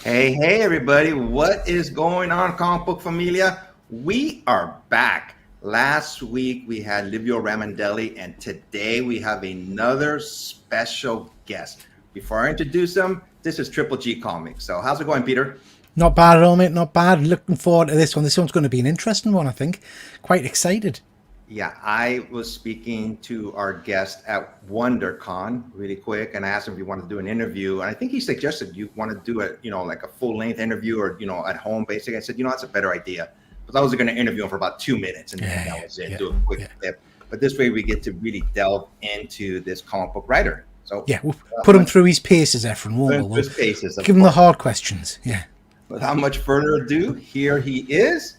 Hey, everybody. What is going on, comic book familia? We are back. Last week we had Livio Ramondelli, and today we have another special guest. Before I introduce him, this is Triple G Comics. So, how's it going, Peter? Not bad at all, mate. Not bad. Looking forward to this one. This one's going to be an interesting one, I think. Quite excited. Yeah, I was speaking to our guest at WonderCon really quick, and I asked him if he wanted to do an interview. And I think he suggested you want to do like a full length interview or, at home, basically. I said, that's a better idea. But I was going to interview him for about 2 minutes, and then that was it. Do a quick clip. But this way we get to really delve into this comic book writer. So yeah, we'll put him through his paces, Efren. Won't we? His paces. Give him the hard questions. Yeah. Without much further ado, here he is.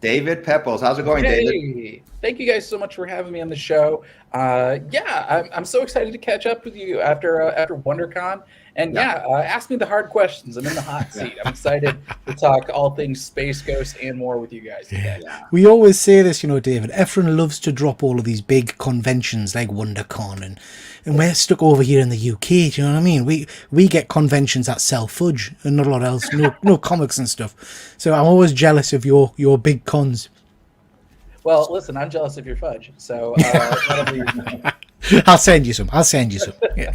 David Pepose. How's it going, David? Thank you guys so much for having me on the show. I'm so excited to catch up with you after WonderCon. And ask me the hard questions. I'm in the hot seat. I'm excited to talk all things Space Ghost and more with you guys today. Yeah. We always say this, David. Efren loves to drop all of these big conventions like WonderCon, and we're stuck over here in the UK. Do you know what I mean? We get conventions that sell fudge and not a lot else. No comics and stuff. So I'm always jealous of your big cons. Well, listen, I'm jealous of your fudge. So I'll send you some. Yeah.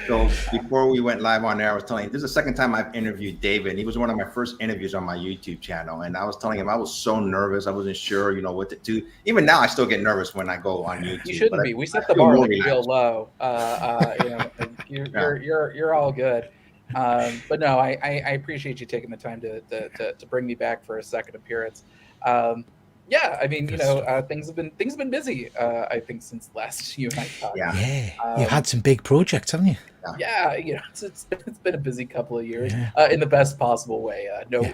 So before we went live on air, I was telling you, this is the second time I've interviewed David. He was one of my first interviews on my YouTube channel. And I was telling him I was so nervous. I wasn't sure, what to do. Even now, I still get nervous when I go on YouTube. You shouldn't be. We set the bar real low. You're all good. But no, I appreciate you taking the time to bring me back for a second appearance. Things have been busy. I think since last you and I talked. Yeah, you've had some big projects, haven't you? Yeah, it's been a busy couple of years in the best possible way.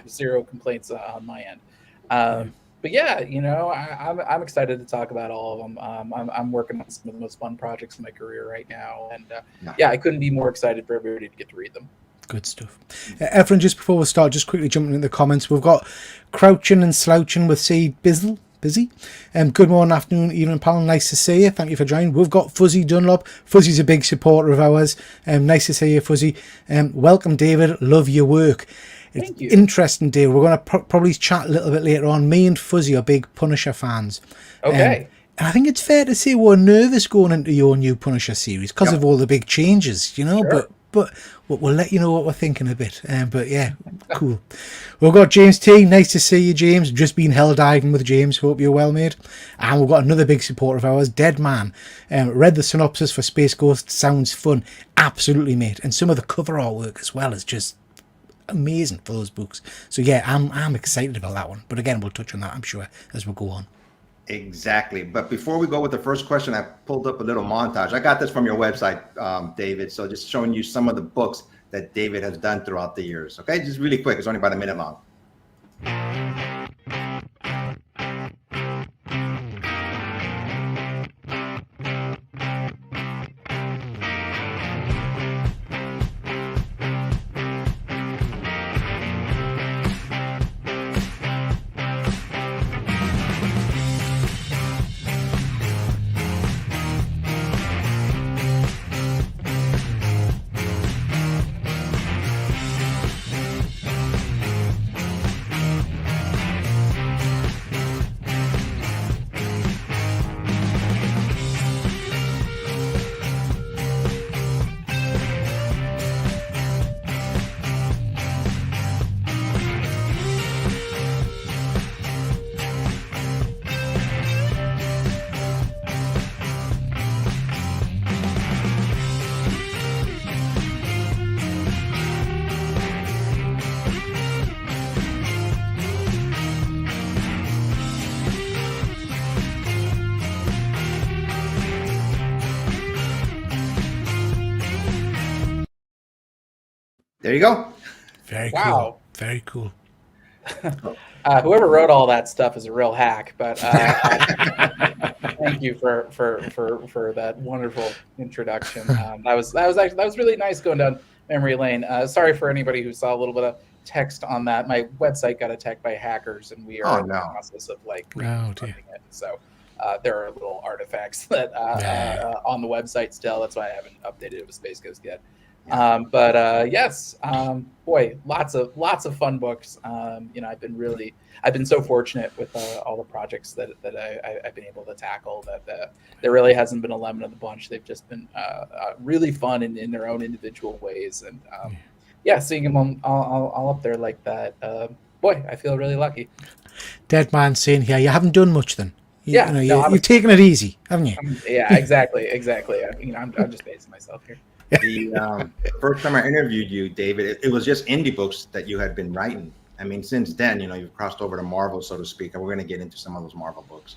Zero complaints on my end. But I'm excited to talk about all of them. I'm working on some of the most fun projects in my career right now, and I couldn't be more excited for everybody to get to read them. Good stuff. Efren, just before we start, just quickly jumping in the comments, we've got Crouching and Slouching with C. Busy. Good morning, afternoon, evening, pal. Nice to see you. Thank you for joining. We've got Fuzzy Dunlop. Fuzzy's a big supporter of ours. Nice to see you, Fuzzy. Welcome, David. Love your work. Thank you. Interesting, David. We're going to probably chat a little bit later on. Me and Fuzzy are big Punisher fans. Okay. And I think it's fair to say we're nervous going into your new Punisher series because of all the big changes, Sure. But we'll let you know what we're thinking a bit. But yeah, cool. We've got James T. Nice to see you, James. Just been hell diving with James. Hope you're well, mate. And we've got another big supporter of ours, Dead Man. Read the synopsis for Space Ghost. Sounds fun. Absolutely, mate. And some of the cover artwork as well is just amazing for those books. So yeah, I'm excited about that one. But again, we'll touch on that, I'm sure, as we go on. Exactly. But before we go with the first question, I pulled up a little montage. I got this from your website, David. So just showing you some of the books that David has done throughout the years. Okay, just really quick. It's only about a minute long. There you go. Very Wow. cool. Very cool. Whoever wrote all that stuff is a real hack, but thank you for that wonderful introduction. That was really nice going down memory lane. Sorry for anybody who saw a little bit of text on that. My website got attacked by hackers, and we are in the process of running it. So there are little artifacts that on the website still. That's why I haven't updated it with Space Ghost yet. Yes, boy, lots of fun books. I've been so fortunate with all the projects that I've been able to tackle that there really hasn't been a lemon of the bunch. They've just been really fun in their own individual ways. And seeing them all up there like that, boy, I feel really lucky. Dead man saying here, you haven't done much then. No, You've taken it easy, haven't you? Yeah, exactly. I'm just basing myself here. The first time I interviewed you, David, it was just indie books that you had been writing. I mean, since then, you've crossed over to Marvel, so to speak, and we're going to get into some of those Marvel books,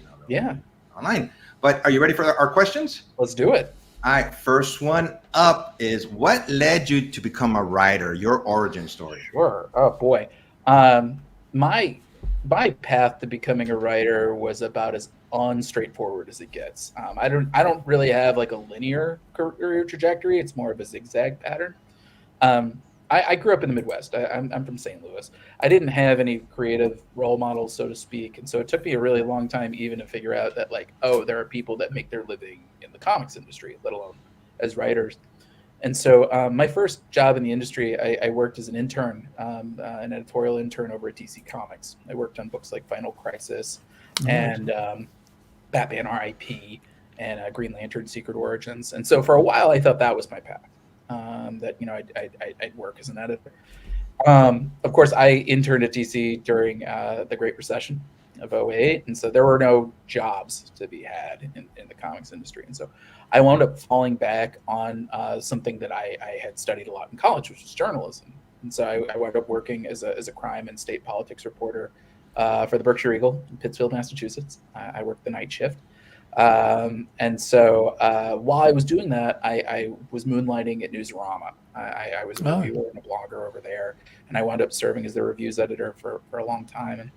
online. But are you ready for our questions? Let's do it. All right, first one up is, what led you to become a writer? Your origin story. Sure. Oh boy, my path to becoming a writer was about as unstraightforward as it gets. I don't really have like a linear career trajectory. It's more of a zigzag pattern. I grew up in the Midwest. I'm from St. Louis. I didn't have any creative role models, so to speak, and so it took me a really long time even to figure out that there are people that make their living in the comics industry, let alone as writers. And so my first job in the industry, I worked as an intern, an editorial intern over at DC Comics. I worked on books like Final Crisis and Batman R.I.P. and Green Lantern Secret Origins. And so for a while, I thought that was my path, that I'd work as an editor. Of course, I interned at DC during the Great Recession of 2008. And so there were no jobs to be had in the comics industry. And so I wound up falling back on something that I had studied a lot in college, which was journalism. And so I wound up working as a crime and state politics reporter for the Berkshire Eagle in Pittsfield, Massachusetts. I worked the night shift. And so while I was doing that, I was moonlighting at Newsarama. I was a reviewer and a blogger over there, and I wound up serving as the reviews editor for a long time. And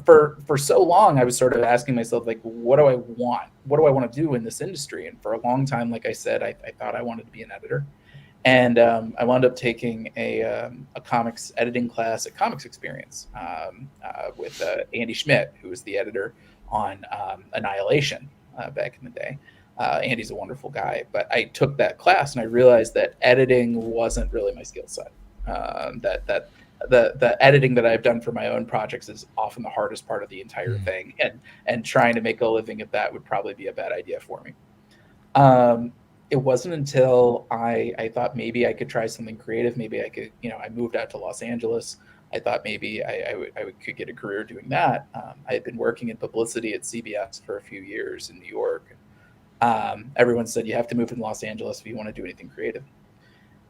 for so long, I was sort of asking myself, what do I want? What do I want to do in this industry? And for a long time, like I said, I thought I wanted to be an editor. And I wound up taking a comics editing class at Comics Experience with Andy Schmidt, who was the editor on Annihilation back in the day. Andy's a wonderful guy, but I took that class and I realized that editing wasn't really my skill set. The editing that I've done for my own projects is often the hardest part of the entire thing, and trying to make a living at that would probably be a bad idea for me. It wasn't until I thought maybe I could try something creative. Maybe I could, I moved out to Los Angeles. I thought maybe I could get a career doing that. I had been working in publicity at CBS for a few years in New York. Everyone said you have to move to Los Angeles if you want to do anything creative.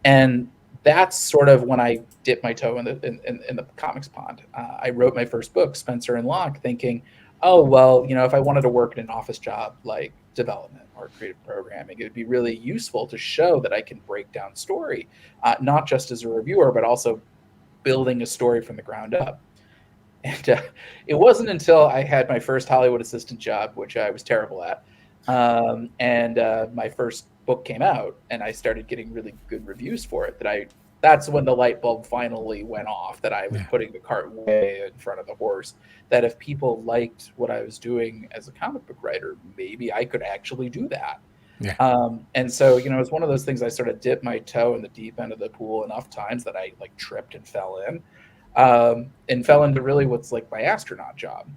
And that's sort of when I dipped my toe in the comics pond. I wrote my first book, Spencer&Locke, thinking, oh, well, if I wanted to work in an office job like development or creative programming, it would be really useful to show that I can break down story, not just as a reviewer, but also building a story from the ground up. And it wasn't until I had my first Hollywood assistant job, which I was terrible at, and my first book came out and I started getting really good reviews for it, that's when the light bulb finally went off, that I was putting the cart way in front of the horse, that if people liked what I was doing as a comic book writer, maybe I could actually do that. And so, it was one of those things. I sort of dipped my toe in the deep end of the pool enough times that I tripped and fell in, and fell into really what's like my astronaut job.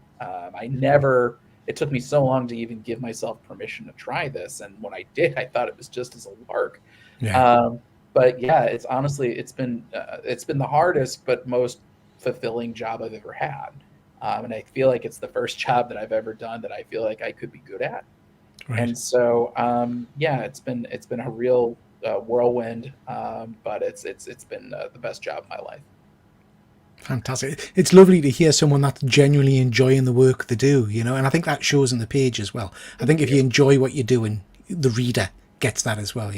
It took me so long to even give myself permission to try this. And when I did, I thought it was just as a lark. But yeah, it's been the hardest but most fulfilling job I've ever had. And I feel like it's the first job that I've ever done that I feel like I could be good at. Right. And so, it's been a real whirlwind, but it's been the best job of my life. Fantastic. It's lovely to hear someone that's genuinely enjoying the work they do, and I think that shows in the page as well. I think if you enjoy what you're doing, the reader gets that as well,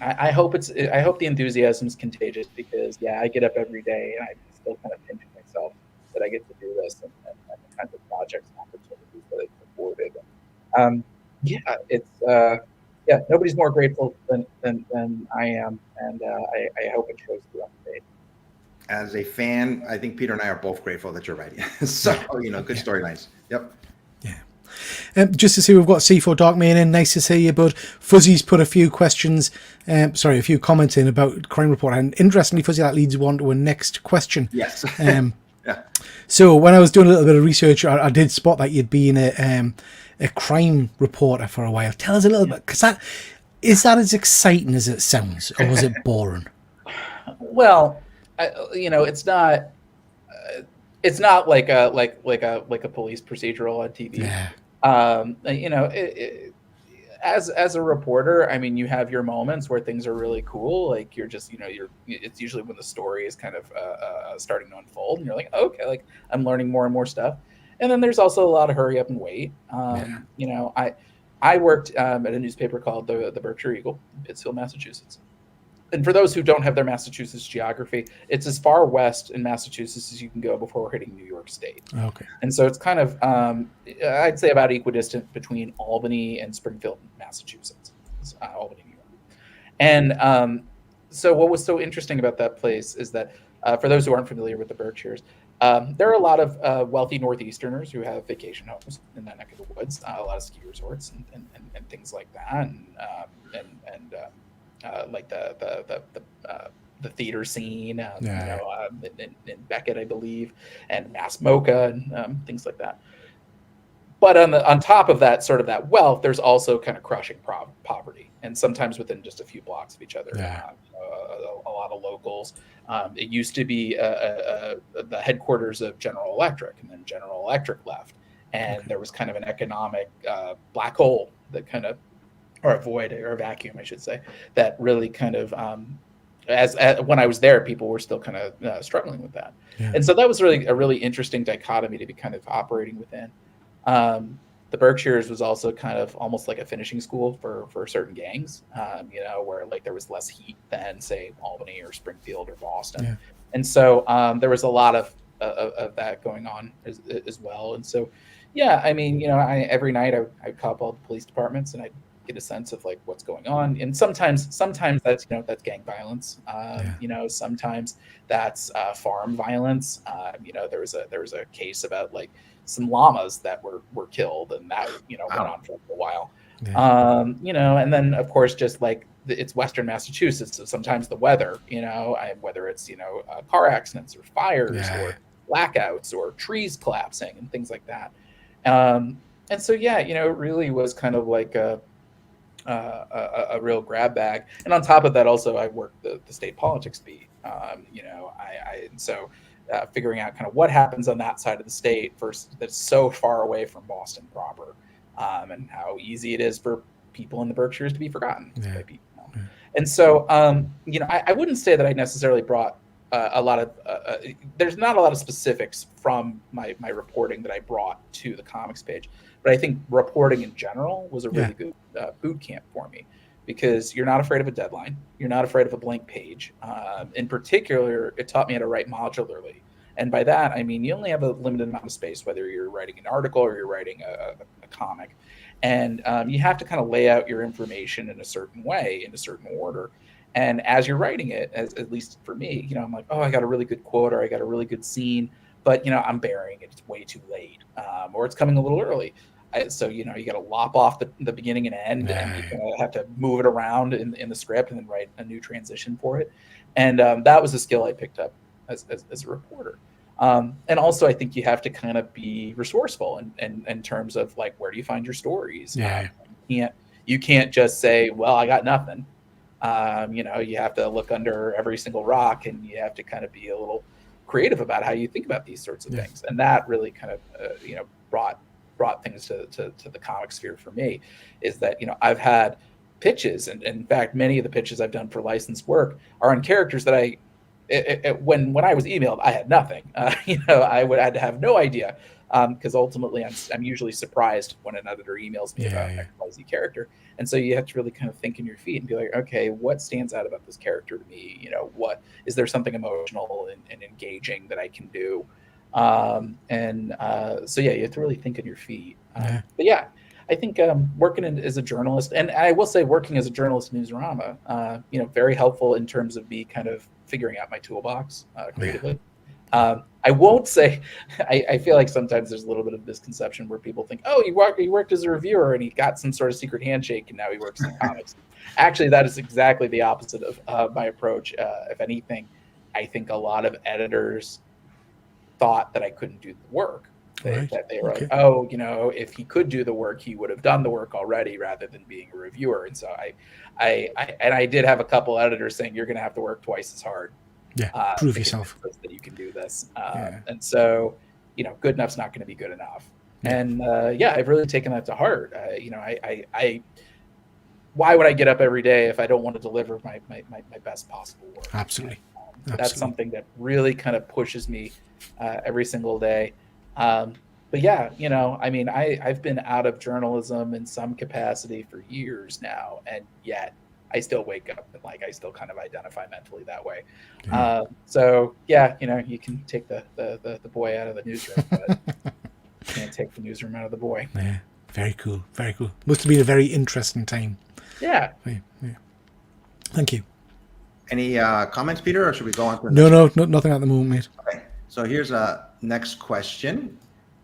I hope the enthusiasm is contagious, because I get up every day and I still kind of pinch myself that I get to do this and the kinds of projects and opportunities that I've afforded. Nobody's more grateful than I am, and I hope it shows through on the page. As a fan, I think Peter and I are both grateful that you're writing. So, good storylines. Yep. Yeah. Just to see, we've got C4 Darkmane in. Nice to see you, bud. Fuzzy's put a few questions, a few comments in about Crime Report. And interestingly, Fuzzy, that leads on to a next question. Yes. Yeah. So when I was doing a little bit of research, I did spot that you'd been a crime reporter for a while. Tell us a little bit, because is that as exciting as it sounds, or was it boring? Well, it's not. It's not like a police procedural on TV. Yeah. As a reporter, I mean, you have your moments where things are really cool. Like you're just, it's usually when the story is kind of starting to unfold, and you're like, okay, like I'm learning more and more stuff. And then there's also a lot of hurry up and wait. I worked at a newspaper called the Berkshire Eagle in Pittsfield, Massachusetts. And for those who don't have their Massachusetts geography, it's as far west in Massachusetts as you can go before hitting New York State. Okay. And so it's kind of, I'd say about equidistant between Albany and Springfield, Massachusetts, Albany, New York. And so what was so interesting about that place is that for those who aren't familiar with the Berkshires, there are a lot of wealthy Northeasterners who have vacation homes in that neck of the woods, a lot of ski resorts and things like that, and like the theater scene, in Beckett, I believe, and Mass Mocha, and things like that. But on top of that, sort of that wealth, there's also kind of crushing poverty, and sometimes within just a few blocks of each other. Yeah. A lot of locals. It used to be the headquarters of General Electric, and then General Electric left, and there was kind of an economic black hole that kind of, or a void or a vacuum, I should say, that really kind of, as when I was there, people were still kind of struggling with that. Yeah. And so that was really a really interesting dichotomy to be kind of operating within. The Berkshires was also kind of almost like a finishing school for certain gangs, where like there was less heat than say Albany or Springfield or Boston. Yeah. And so there was a lot of that going on as well. And so, yeah, I mean, every night I'd call up all the police departments and I'd get a sense of like what's going on. And sometimes that's, that's gang violence. Sometimes that's farm violence. There was a case about like some llamas that were killed, and that, went on for a while. Yeah. And then of course, just like it's Western Massachusetts. So sometimes the weather, whether it's, car accidents or fires or blackouts or trees collapsing and things like that. And so, yeah, it really was kind of like a real grab bag. And on top of that, also, I worked the state politics beat. Figuring out kind of what happens on that side of the state that's so far away from Boston proper, and how easy it is for people in the Berkshires to be forgotten by people. Yeah. And so, I wouldn't say that I necessarily brought a lot of, there's not a lot of specifics from my reporting that I brought to the comics page, but I think reporting in general was a really good boot camp for me, because you're not afraid of a deadline. You're not afraid of a blank page. In particular, it taught me how to write modularly. And by that, I mean, you only have a limited amount of space, whether you're writing an article or you're writing a comic. And you have to kind of lay out your information in a certain way, in a certain order. And as you're writing it, at least for me, I'm like, oh, I got a really good quote, or I got a really good scene, but, I'm burying it. It's way too late, or it's coming a little early. So, you got to lop off the beginning and end, and you kind of have to move it around in the script and then write a new transition for it. And that was a skill I picked up as a reporter. And also, I think you have to kind of be resourceful in terms of like, where do you find your stories? You can't just say, well, I got nothing. You have to look under every single rock, and you have to kind of be a little creative about how you think about these sorts of things. And that really kind of, brought things to the comic sphere for me, is that, I've had pitches, and in fact, many of the pitches I've done for licensed work are on characters that when I was emailed, I had nothing. I'd have no idea, because ultimately I'm usually surprised when an editor emails me about an XYZ character. And so you have to really kind of think in your feet and be like, okay, what stands out about this character to me? What is there something emotional and engaging that I can do? So you have to really think on your feet. But yeah, I think working as a journalist, and I will say working as a journalist in Newsarama, very helpful in terms of me kind of figuring out my toolbox creatively. I won't say. I feel like sometimes there's a little bit of misconception where people think, "Oh, he worked as a reviewer and he got some sort of secret handshake, and now he works in comics." Actually, that is exactly the opposite of my approach. If anything, I think a lot of editors thought that I couldn't do the work. That they were like, "Oh, if he could do the work, he would have done the work already, rather than being a reviewer." And so I did have a couple editors saying, "You're going to have to work twice as hard." Yeah, prove yourself that you can do this. Yeah. And so, good enough's not going to be good enough. Yeah. And I've really taken that to heart. Why would I get up every day if I don't want to deliver my best possible work? Absolutely. That's something that really kind of pushes me every single day. But yeah, I've been out of journalism in some capacity for years now, and yet I still wake up and I still kind of identify mentally that way. Yeah. So yeah, you can take the boy out of the newsroom, but you can't take the newsroom out of the boy. Yeah, very cool, very cool. Must have been a very interesting time. Yeah. Thank you. Any comments, Peter, or should we go on to the No, nothing at the moment, mate. Okay, so here's a next question.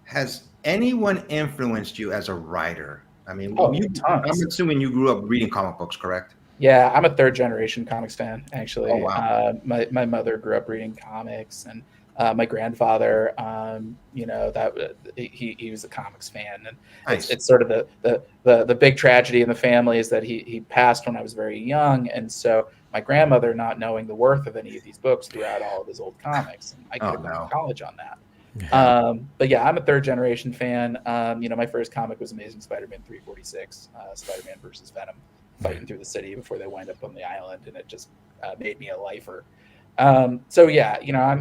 Has anyone influenced you as a writer? I mean, I'm assuming you grew up reading comic books, correct? Yeah, I'm a third generation comics fan, actually. Oh, wow. My mother grew up reading comics, and my grandfather, he was a comics fan, and Nice. it's sort of the big tragedy in the family is that he passed when I was very young, and so my grandmother, not knowing the worth of any of these books, threw out all of his old comics, and I could have gone to college on that. Yeah. But yeah, I'm a third generation fan. My first comic was Amazing Spider-Man 346, Spider-Man versus Venom, fighting through the city before they wind up on the island, and it just made me a lifer. So yeah,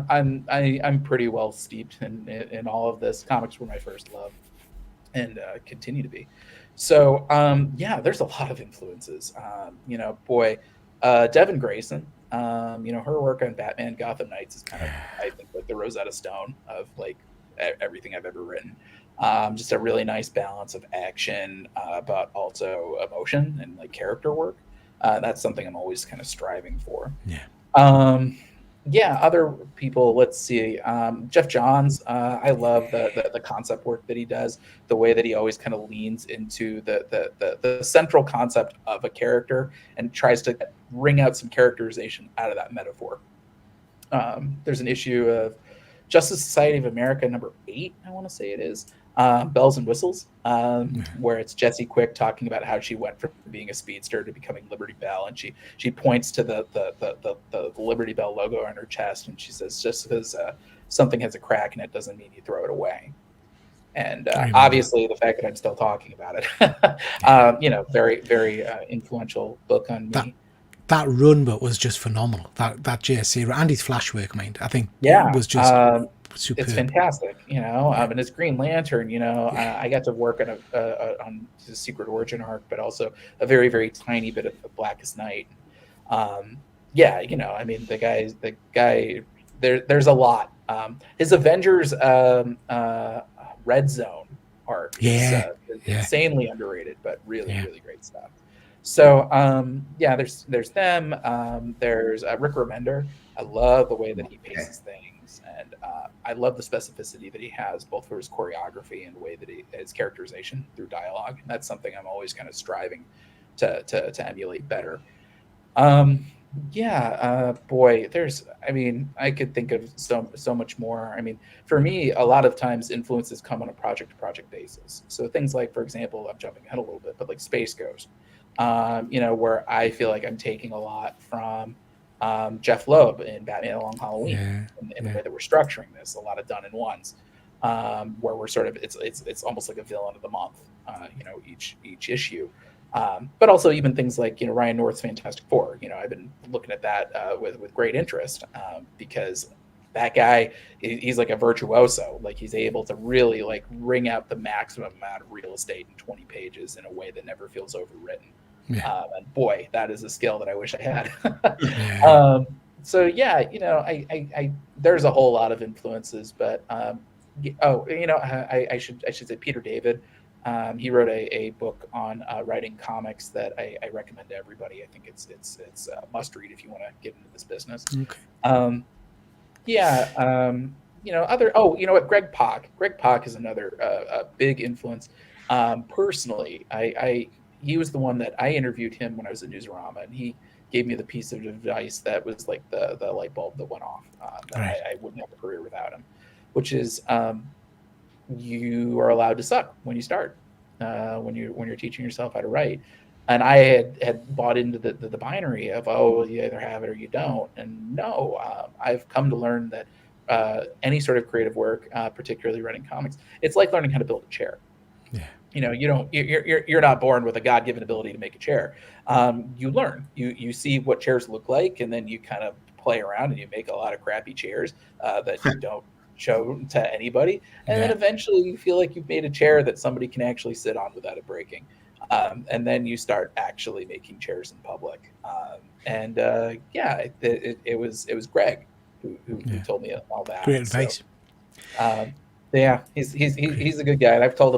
I'm pretty well steeped in all of this. Comics were my first love, and continue to be. So there's a lot of influences. Devin Grayson. Her work on Batman Gotham Knights is kind of, I think, like the Rosetta Stone of everything I've ever written. Just a really nice balance of action, but also emotion and character work. That's something I'm always kind of striving for. Other people, let's see. Jeff Johns, I love the concept work that he does, the way that he always kind of leans into the central concept of a character and tries to wring out some characterization out of that metaphor. There's an issue of Justice Society of America #8, I want to say it is, Bells and Whistles, where it's Jesse Quick talking about how she went from being a speedster to becoming Liberty Bell, and she points to the Liberty Bell logo on her chest, and she says, just because something has a crack in it doesn't mean you throw it away. And obviously the fact that I'm still talking about it, very, very influential book on me. That run, but was just phenomenal. That JSC and his Flash work, I think, was just superb. It's fantastic, and it's Green Lantern. I got to work on the Secret Origin arc, but also a very, very tiny bit of Blackest Night. The guy. There's a lot. His Avengers Red Zone arc is insanely underrated, but really, really great stuff. So there's them. There's Rick Remender. I love the way that he paces things, and I love the specificity that he has, both for his choreography and the way that his characterization through dialogue. And that's something I'm always kind of striving to emulate better. I could think of so much more. For me, a lot of times influences come on a project-to-project basis. So things like, for example, I'm jumping ahead a little bit, but like Space Ghost, where I feel like I'm taking a lot from Jeff Loeb in Batman: A Long Halloween, in the way that we're structuring this, a lot of done in ones, where we're sort of it's almost like a villain of the month, each issue. But also even things like Ryan North's Fantastic Four. I've been looking at that with great interest, because that guy, he's like a virtuoso. Like, he's able to really wring out the maximum amount of real estate in 20 pages in a way that never feels overwritten. And boy, that is a skill that I wish I had. There's a whole lot of influences, but I should say Peter David. He wrote a book on writing comics that I recommend to everybody. I think it's a must read if you want to get into this business. other. Oh, you know what? Greg Pak. Greg Pak is another big influence. Personally, he was the one that I interviewed him when I was at Newsarama, and he gave me the piece of advice that was like the light bulb that went off. That Right. I wouldn't have a career without him, which is you are allowed to suck when you start, when you're teaching yourself how to write. And I had bought into the binary of, oh, you either have it or you don't. And no, I've come to learn that any sort of creative work, particularly writing comics, it's like learning how to build a chair. Yeah. You're not born with a God-given ability to make a chair. You learn. You see what chairs look like, and then you kind of play around and you make a lot of crappy chairs that you don't show to anybody. And then eventually you feel like you've made a chair that somebody can actually sit on without it breaking. And then you start actually making chairs in public. It was Greg who told me all that. Great advice. He's a good guy. And I've told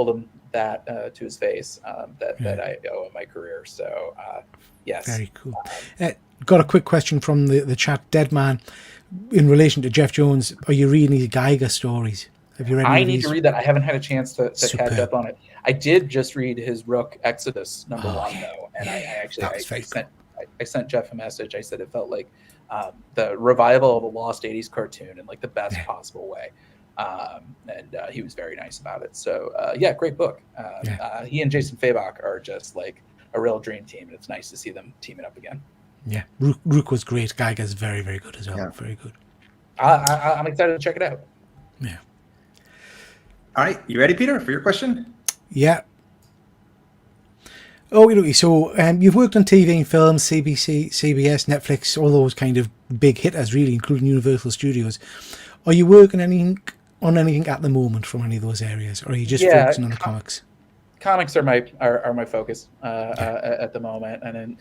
him that to his face that I owe him my career. So yes. Very cool. Got a quick question from the chat. Deadman, in relation to Jeff Jones, are you reading these Geiger stories? Have you read? I need to read that. I haven't had a chance to Superb. catch up on it. I did just read his Rook Exodus #1 though, and I sent Jeff a message. I said it felt like the revival of a lost '80s cartoon in like the best possible way, and he was very nice about it. So great book. He and Jason Fabok are just like a real dream team, and it's nice to see them teaming up again. Yeah, Rook was great. Geiger's very, very good as well. Yeah. Very good. I'm excited to check it out. Yeah. All right, you ready, Peter, for your question? Yeah. Okay, so you've worked on TV and film, CBC, CBS, Netflix, all those kind of big hitters, really, including Universal Studios. Are you working on anything at the moment from any of those areas, or are you just focusing on the comics? Comics are my focus at the moment, and then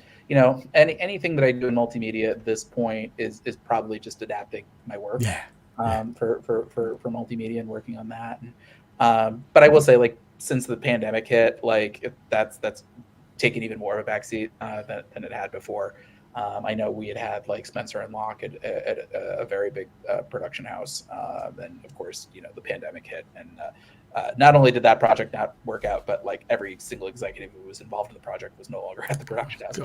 anything that I do in multimedia at this point is probably just adapting my work. For multimedia and working on that. But I will say, like, since the pandemic hit, like that's taken even more of a backseat than it had before. I know we had like Spencer&Locke at a very big production house, and of course, the pandemic hit, and not only did that project not work out, but like every single executive who was involved in the project was no longer at the production house.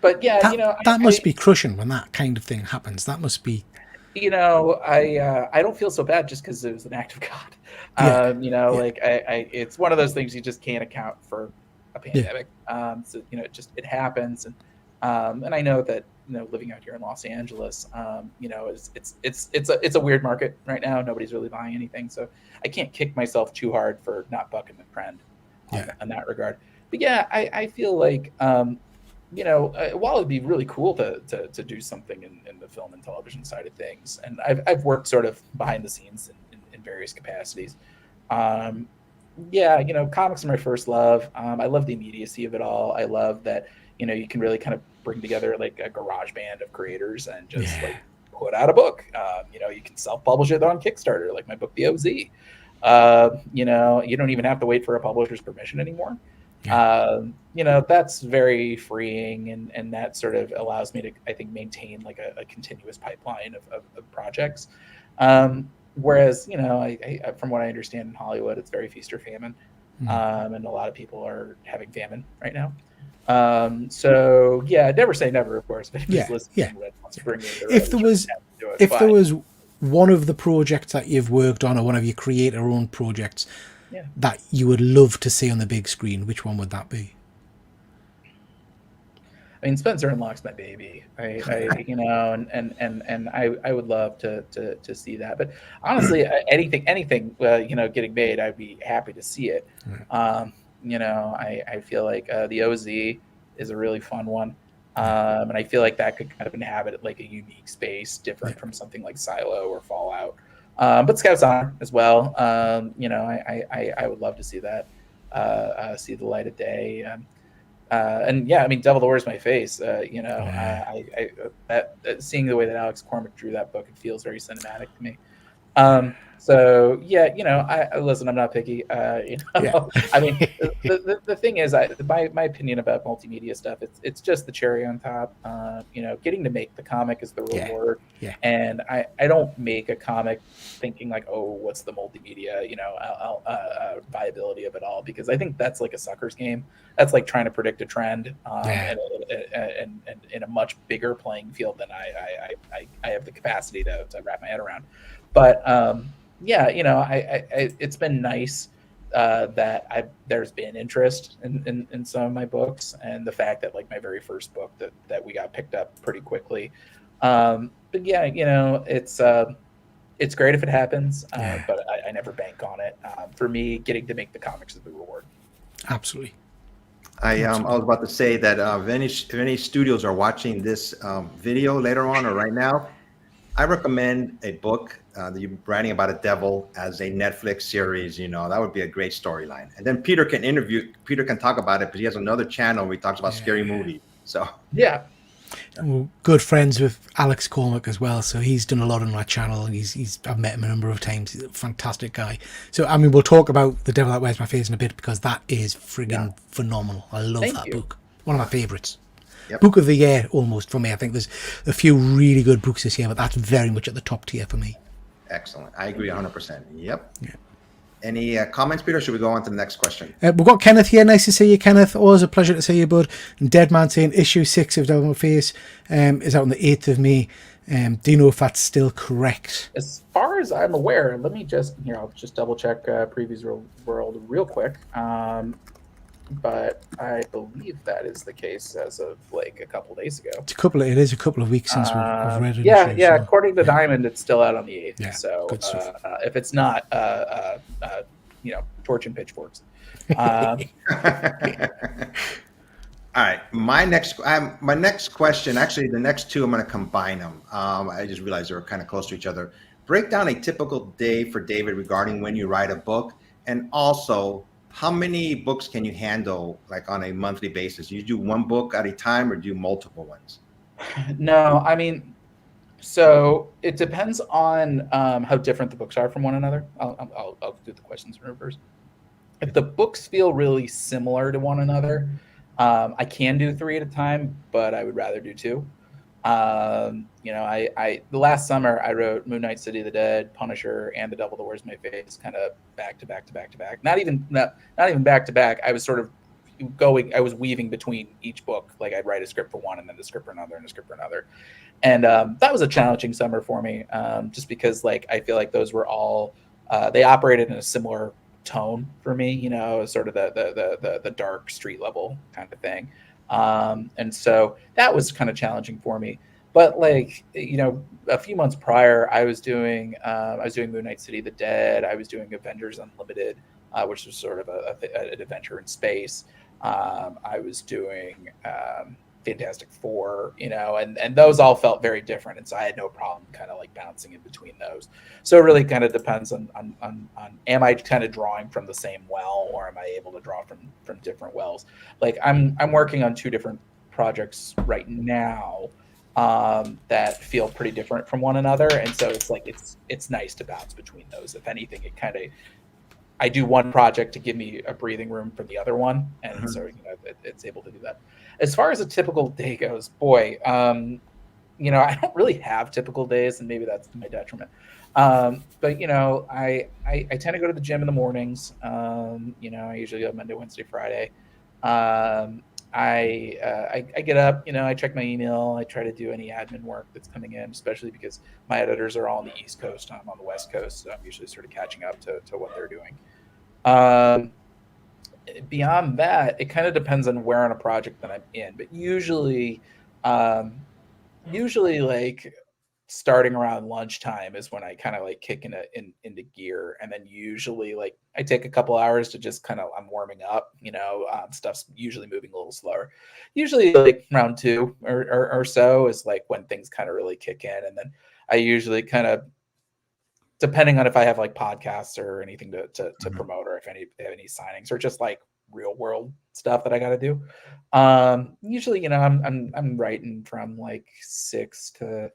But yeah, that must be crushing when that kind of thing happens. That must be. I don't feel so bad just because it was an act of God. It's one of those things you just can't account for a pandemic. So it happens, and I know that living out here in Los Angeles, it's a weird market right now. Nobody's really buying anything, so I can't kick myself too hard for not bucking the trend in that regard. But yeah, I feel like. While it'd be really cool to do something in the film and television side of things, and I've worked sort of behind the scenes in various capacities. Comics are my first love. I love the immediacy of it all. I love that you can really kind of bring together like a garage band of creators and just like put out a book. You can self-publish it on Kickstarter, like my book, The OZ. You don't even have to wait for a publisher's permission anymore. That's very freeing, and that sort of allows me to, I think, maintain like a continuous pipeline of projects. Whereas, I from what I understand in Hollywood, it's very feast or famine, and a lot of people are having famine right now. Never say never, of course. But if there was one of the projects that you've worked on, or one of your creator-owned projects that you would love to see on the big screen, which one would that be? I mean, Spencer&Locke's my baby. I would love to see that. But honestly, anything getting made, I'd be happy to see it. I feel like the OZ is a really fun one, and I feel like that could kind of inhabit like a unique space, different from something like Silo or Fallout. But Scout's Honor as well. I would love to see that see the light of day. Devil the Wears My Face. Seeing the way that Alex Cormack drew that book, it feels very cinematic to me. So yeah, I listen. I'm not picky. Yeah. I mean, the thing is, my opinion about multimedia stuff, it's just the cherry on top. Getting to make the comic is the Yeah. reward, Yeah. and I don't make a comic thinking like, oh, what's the multimedia, viability of it all, because I think that's like a sucker's game. That's like trying to predict a trend, Yeah. and in a much bigger playing field than I have the capacity to wrap my head around. But yeah, it's been nice that there's been interest in some of my books, and the fact that like my very first book that we got picked up pretty quickly. But yeah, it's great if it happens, Yeah. but I never bank on it. For me, getting to make the comics is the reward. Absolutely. I was about to say that if any studios are watching this video later on or right now, I recommend a book that you're writing about a devil as a Netflix series. That would be a great storyline. And then Peter can talk about it, but he has another channel where he talks about scary movies. So Yeah. We're good friends with Alex Cormack as well, so he's done a lot on my channel, and I've met him a number of times. He's a fantastic guy. So I mean, we'll talk about The Devil That Wears My Face in a bit, because that is friggin' phenomenal. I love that book. One of my favorites. Yep. Book of the year almost for me. I think there's a few really good books this year, but that's very much at the top tier for me. Excellent. I agree 100%. Yep. Yeah. Any comments, Peter? Should we go on to the next question? We've got Kenneth here. Nice to see you, Kenneth. Always a pleasure to see you, bud. And Deadman saying issue 6 of Devil My Face is out on the 8th of May. Do you know if that's still correct? As far as I'm aware, let me I'll just double check Previews World real quick. But I believe that is the case as of like a couple days ago. It is a couple of weeks since we've read it. Yeah. So, according to Diamond, it's still out on the 8th. Yeah, so good stuff. If it's not, torch and pitchforks. All right, my next question, actually the next two, I'm going to combine them. I just realized they were kind of close to each other. Break down a typical day for David regarding when you write a book, and also how many books can you handle like on a monthly basis? You do one book at a time or do multiple ones? No, I mean, so it depends on how different the books are from one another. I'll do the questions in reverse. If the books feel really similar to one another, I can do 3 at a time, but I would rather do 2. The last summer I wrote Moon Knight, City of the Dead, Punisher, and The Devil That Wears My Face, kind of back to back to back to back. Not even back to back. I was sort of I was weaving between each book. Like I'd write a script for one, and then the script for another, and a script for another. And that was a challenging summer for me, just because like I feel like those were all they operated in a similar tone for me, sort of the dark street level kind of thing. And so that was kind of challenging for me. But like, a few months prior, I was doing Moon Knight, City of the Dead. I was doing Avengers Unlimited, which was sort of an adventure in space. I was doing Fantastic Four, and those all felt very different. And so I had no problem kind of like bouncing in between those. So it really kind of depends on am I kind of drawing from the same well, or am I able to draw from different wells? Like I'm working on 2 different projects right now that feel pretty different from one another. And so it's like, it's nice to bounce between those. If anything, I do one project to give me a breathing room for the other one. And so, it's able to do that. As far as a typical day goes, boy, I don't really have typical days, and maybe that's to my detriment. But I tend to go to the gym in the mornings. I usually go Monday, Wednesday, Friday. I get up, I check my email. I try to do any admin work that's coming in, especially because my editors are all on the East Coast. I'm on the West Coast, so I'm usually sort of catching up to what they're doing. Beyond that, it kind of depends on where on a project that I'm in, but usually like starting around lunchtime is when I kind of like kick into gear. And then usually like I take a couple hours to just I'm warming up, stuff's usually moving a little slower. Usually like round 2 or so is like when things kind of really kick in. And then I usually kind of, depending on if I have like podcasts or anything to promote, or if they have any signings, or just like real world stuff that I got to do. Usually, I'm writing from like 6 to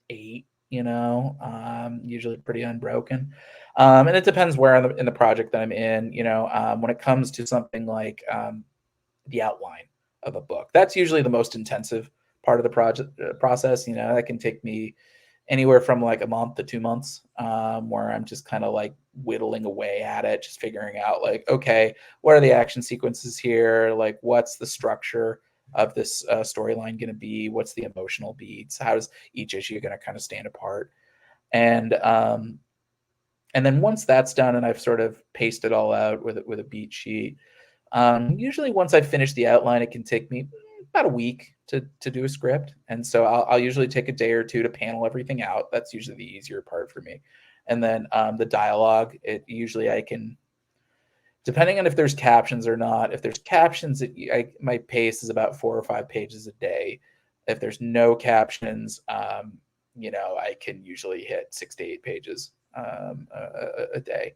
8 usually pretty unbroken. And it depends where in the project that I'm in. When it comes to something like the outline of a book, that's usually the most intensive part of the project process. That can take me anywhere from like a month to 2 months, where I'm just kind of like whittling away at it, just figuring out like, okay, what are the action sequences here? Like, what's the structure of this storyline going to be? What's the emotional beats? How is each issue going to kind of stand apart? And then once that's done and I've sort of paced it all out with a beat sheet, usually once I've finished the outline, it can take me about a week to do a script. And so I'll usually take a day or two to panel everything out. That's usually the easier part for me. And then the dialogue, usually I can, depending on if there's captions or not. If there's captions, my pace is about 4 or 5 pages a day. If there's no captions, I can usually hit 6 to 8 pages a day.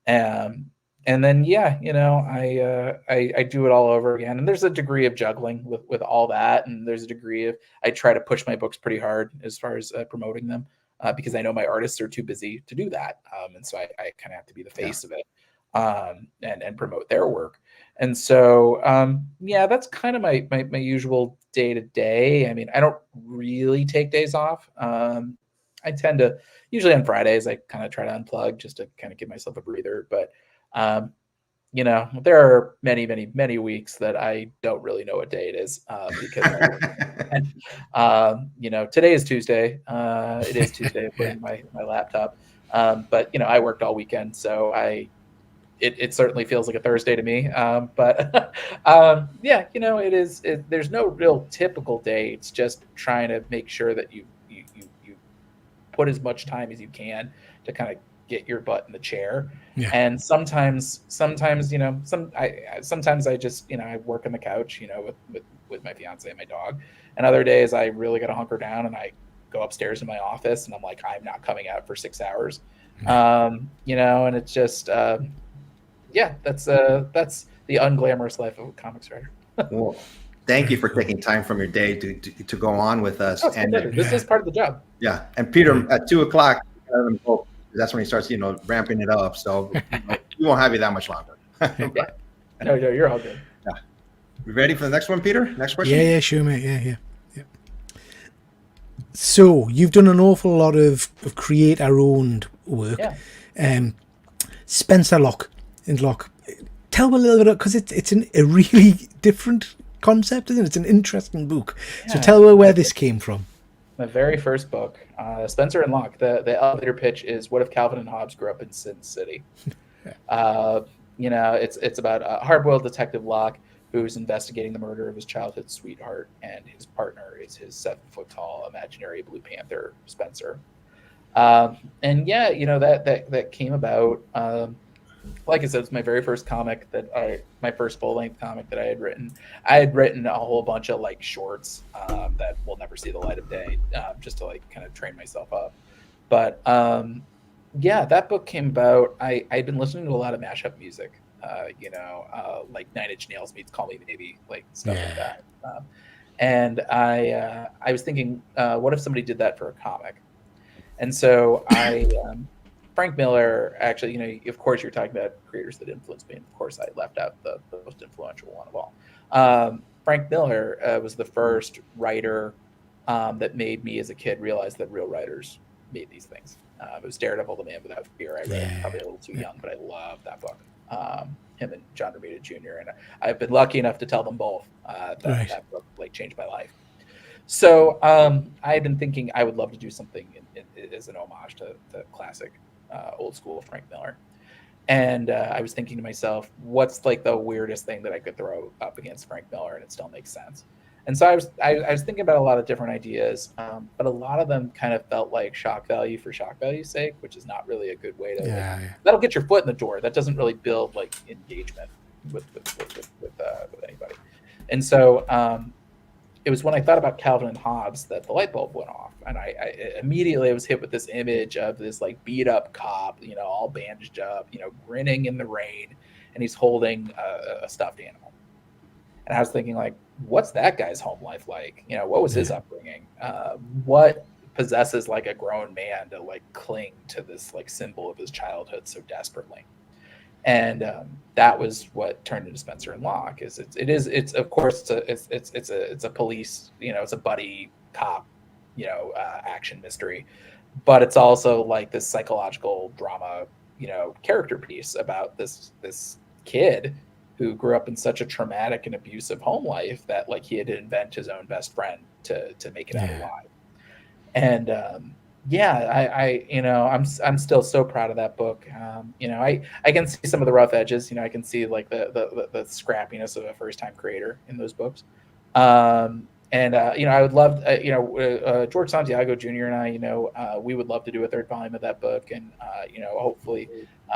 And then, I do it all over again. And there's a degree of juggling with all that. And there's a degree of, I try to push my books pretty hard as far as promoting them, because I know my artists are too busy to do that. And so I kind of have to be the face of it, and promote their work. And so, that's kind of my usual day to day. I mean, I don't really take days off. I tend to, usually on Fridays, I kind of try to unplug just to kind of give myself a breather. But, there are many, many, many weeks that I don't really know what day it is, because, today is Tuesday. It is Tuesday according to my laptop. But, I worked all weekend, so it certainly feels like a Thursday to me. But it is. There's no real typical day. It's just trying to make sure that you put as much time as you can to kind of get your butt in the chair. Yeah. And sometimes, sometimes I just, I work on the couch, with my fiance and my dog. And other days I really got to hunker down and I go upstairs in my office and I'm like, I'm not coming out for 6 hours. And it's just, that's the unglamorous life of a comics writer. Well, thank you for taking time from your day to go on with us. Oh, and this is part of the job. Yeah. And Peter, at 2:00, that's when he starts, ramping it up. So we won't have you that much longer. Yeah. No, you're all good. Yeah. We ready for the next one, Peter? Next question? Yeah, sure, mate. Yeah. So you've done an awful lot of creator-owned work. Yeah. Spencer&Locke and Locke. Tell me a little bit, because it's a really different concept, isn't it? It's an interesting book. Yeah. So tell me where this came from. My very first book, Spencer&Locke. The elevator pitch is, what if Calvin and Hobbes grew up in Sin City? It's about a hard-boiled detective Locke who's investigating the murder of his childhood sweetheart, and his partner is his 7-foot-tall imaginary Blue Panther, Spencer. That came about. Like I said, it's my very first comic my first full-length comic that I had written. I had written a whole bunch of like shorts that will never see the light of day, just to like kind of train myself up. But that book came about. I'd been listening to a lot of mashup music, like 9 Inch Nails meets Call Me Maybe, like stuff like that. And I was thinking, what if somebody did that for a comic? And so Frank Miller, actually, of course, you're talking about creators that influenced me. And of course, I left out the most influential one of all. Frank Miller was the first writer that made me as a kid realize that real writers made these things. It was Daredevil, The Man Without Fear. I read it probably a little too young, but I loved that book. Him and John Romita Jr. And I've been lucky enough to tell them both that book like changed my life. So I had been thinking I would love to do something as an homage to the classic old school Frank Miller. And I was thinking to myself, what's like the weirdest thing that I could throw up against Frank Miller and it still makes sense? And so I was thinking about a lot of different ideas, but a lot of them kind of felt like shock value for shock value's sake, which is not really a good way to. That'll get your foot in the door. That doesn't really build like engagement with anybody. And so it was when I thought about Calvin and Hobbes that the light bulb went off, and I immediately was hit with this image of this like beat up cop, all bandaged up, grinning in the rain, and he's holding a stuffed animal. And I was thinking, like, what's that guy's home life like? What was his upbringing? What possesses like a grown man to like cling to this like symbol of his childhood so desperately. And that was what turned into Spencer and Locke. It's of course it's a police, it's a buddy cop, action mystery, but it's also like this psychological drama, character piece about this kid who grew up in such a traumatic and abusive home life that like he had to invent his own best friend to make it out alive. And I'm still so proud of that book. I can see some of the rough edges. I can see like the scrappiness of a first time creator in those books. I would love, George Santiago Jr. and I, we would love to do a third volume of that book, and hopefully,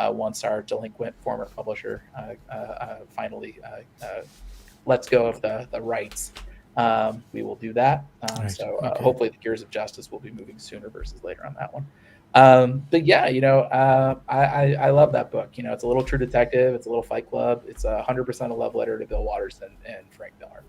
once our delinquent former publisher finally lets go of the rights, we will do that. Hopefully, the Gears of Justice will be moving sooner versus later on that one. But yeah, I love that book. It's a little True Detective, it's a little Fight Club, it's 100% a love letter to Bill Watterson and Frank Miller.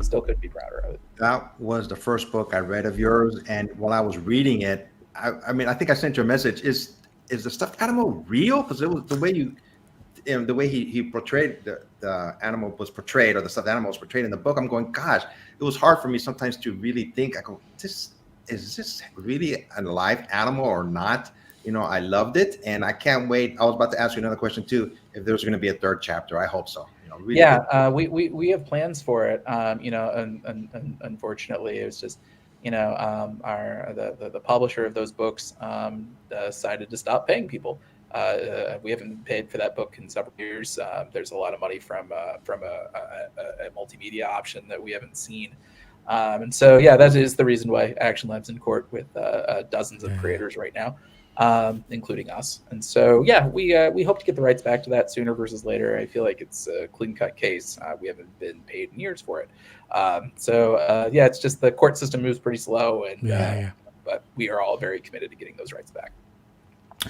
Still couldn't be prouder of it. That was the first book I read of yours, and while I was reading it, I mean, I think I sent you a message. Is the stuffed animal real? Because it was the way he portrayed the animal was portrayed, or the stuffed animal was portrayed in the book. I'm going, gosh, it was hard for me sometimes to really think. I go, is this really a live animal or not? I loved it, and I can't wait. I was about to ask you another question too. If there's going to be a third chapter, I hope so. Really we have plans for it. And unfortunately, it was just, the publisher of those books decided to stop paying people. We haven't been paid for that book in several years. There's a lot of money from a multimedia option that we haven't seen. And so, that is the reason why Action Lab's in court with dozens of creators right now, including us. And so, we hope to get the rights back to that sooner versus later. I feel like it's a clean-cut case. We haven't been paid in years for it. It's just the court system moves pretty slow, and but we are all very committed to getting those rights back.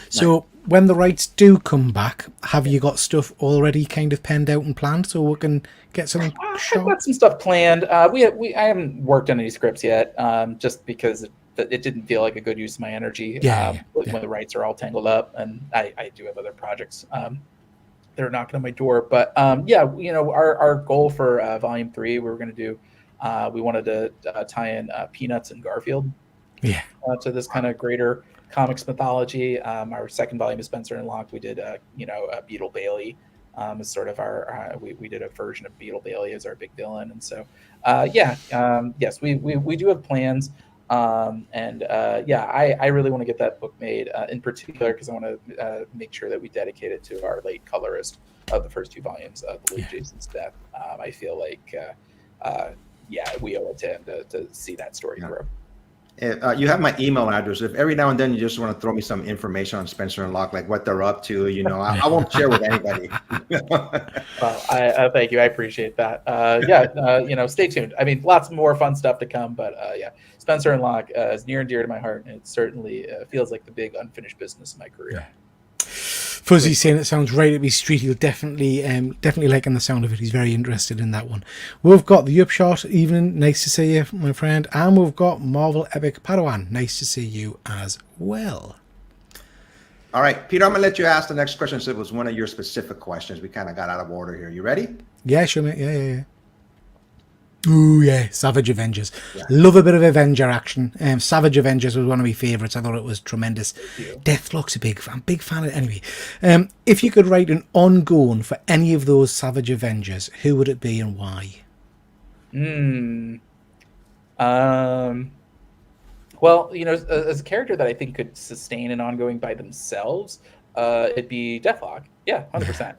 So when the rights do come back, have you got stuff already kind of penned out and planned so we can get something I've got some stuff planned. I haven't worked on any scripts yet, just because it didn't feel like a good use of my energy when the rights are all tangled up, and I do have other projects that are knocking on my door. But our goal for volume 3, we wanted to tie in Peanuts and Garfield to this kind of greater comics mythology. Our second volume of Spencer and Locke, we did Beetle Bailey as sort of our we did a version of Beetle Bailey as our big villain. And so yes, we do have plans. I really want to get that book made, in particular because I want to make sure that we dedicate it to our late colorist of the first 2 volumes of Luke Jason's death. I feel like we owe it to him to see that story grow. You have my email address. If every now and then you just want to throw me some information on Spencer and Locke, like what they're up to, I won't share with anybody. Well, I thank you. I appreciate that. Stay tuned. I mean, lots more fun stuff to come, but Spencer and Locke is near and dear to my heart, and it certainly feels like the big unfinished business of my career. Fuzzy's saying it sounds right up his street. He'll definitely liking the sound of it. He's very interested in that one. We've got the Upshot evening. Nice to see you, my friend. And we've got Marvel Epic Padawan. Nice to see you as well. All right, Peter, I'm going to let you ask the next question. So it was one of your specific questions. We kind of got out of order here. You ready? Yeah, sure, mate. Yeah. Ooh, yeah, Savage Avengers. Yeah. Love a bit of Avenger action. Savage Avengers was one of my favourites. I thought it was tremendous. Deathlock's a big fan of it. Anyway, if you could write an ongoing for any of those Savage Avengers, who would it be and why? Well, as a character that I think could sustain an ongoing by themselves, it'd be Deathlock. Yeah, 100%.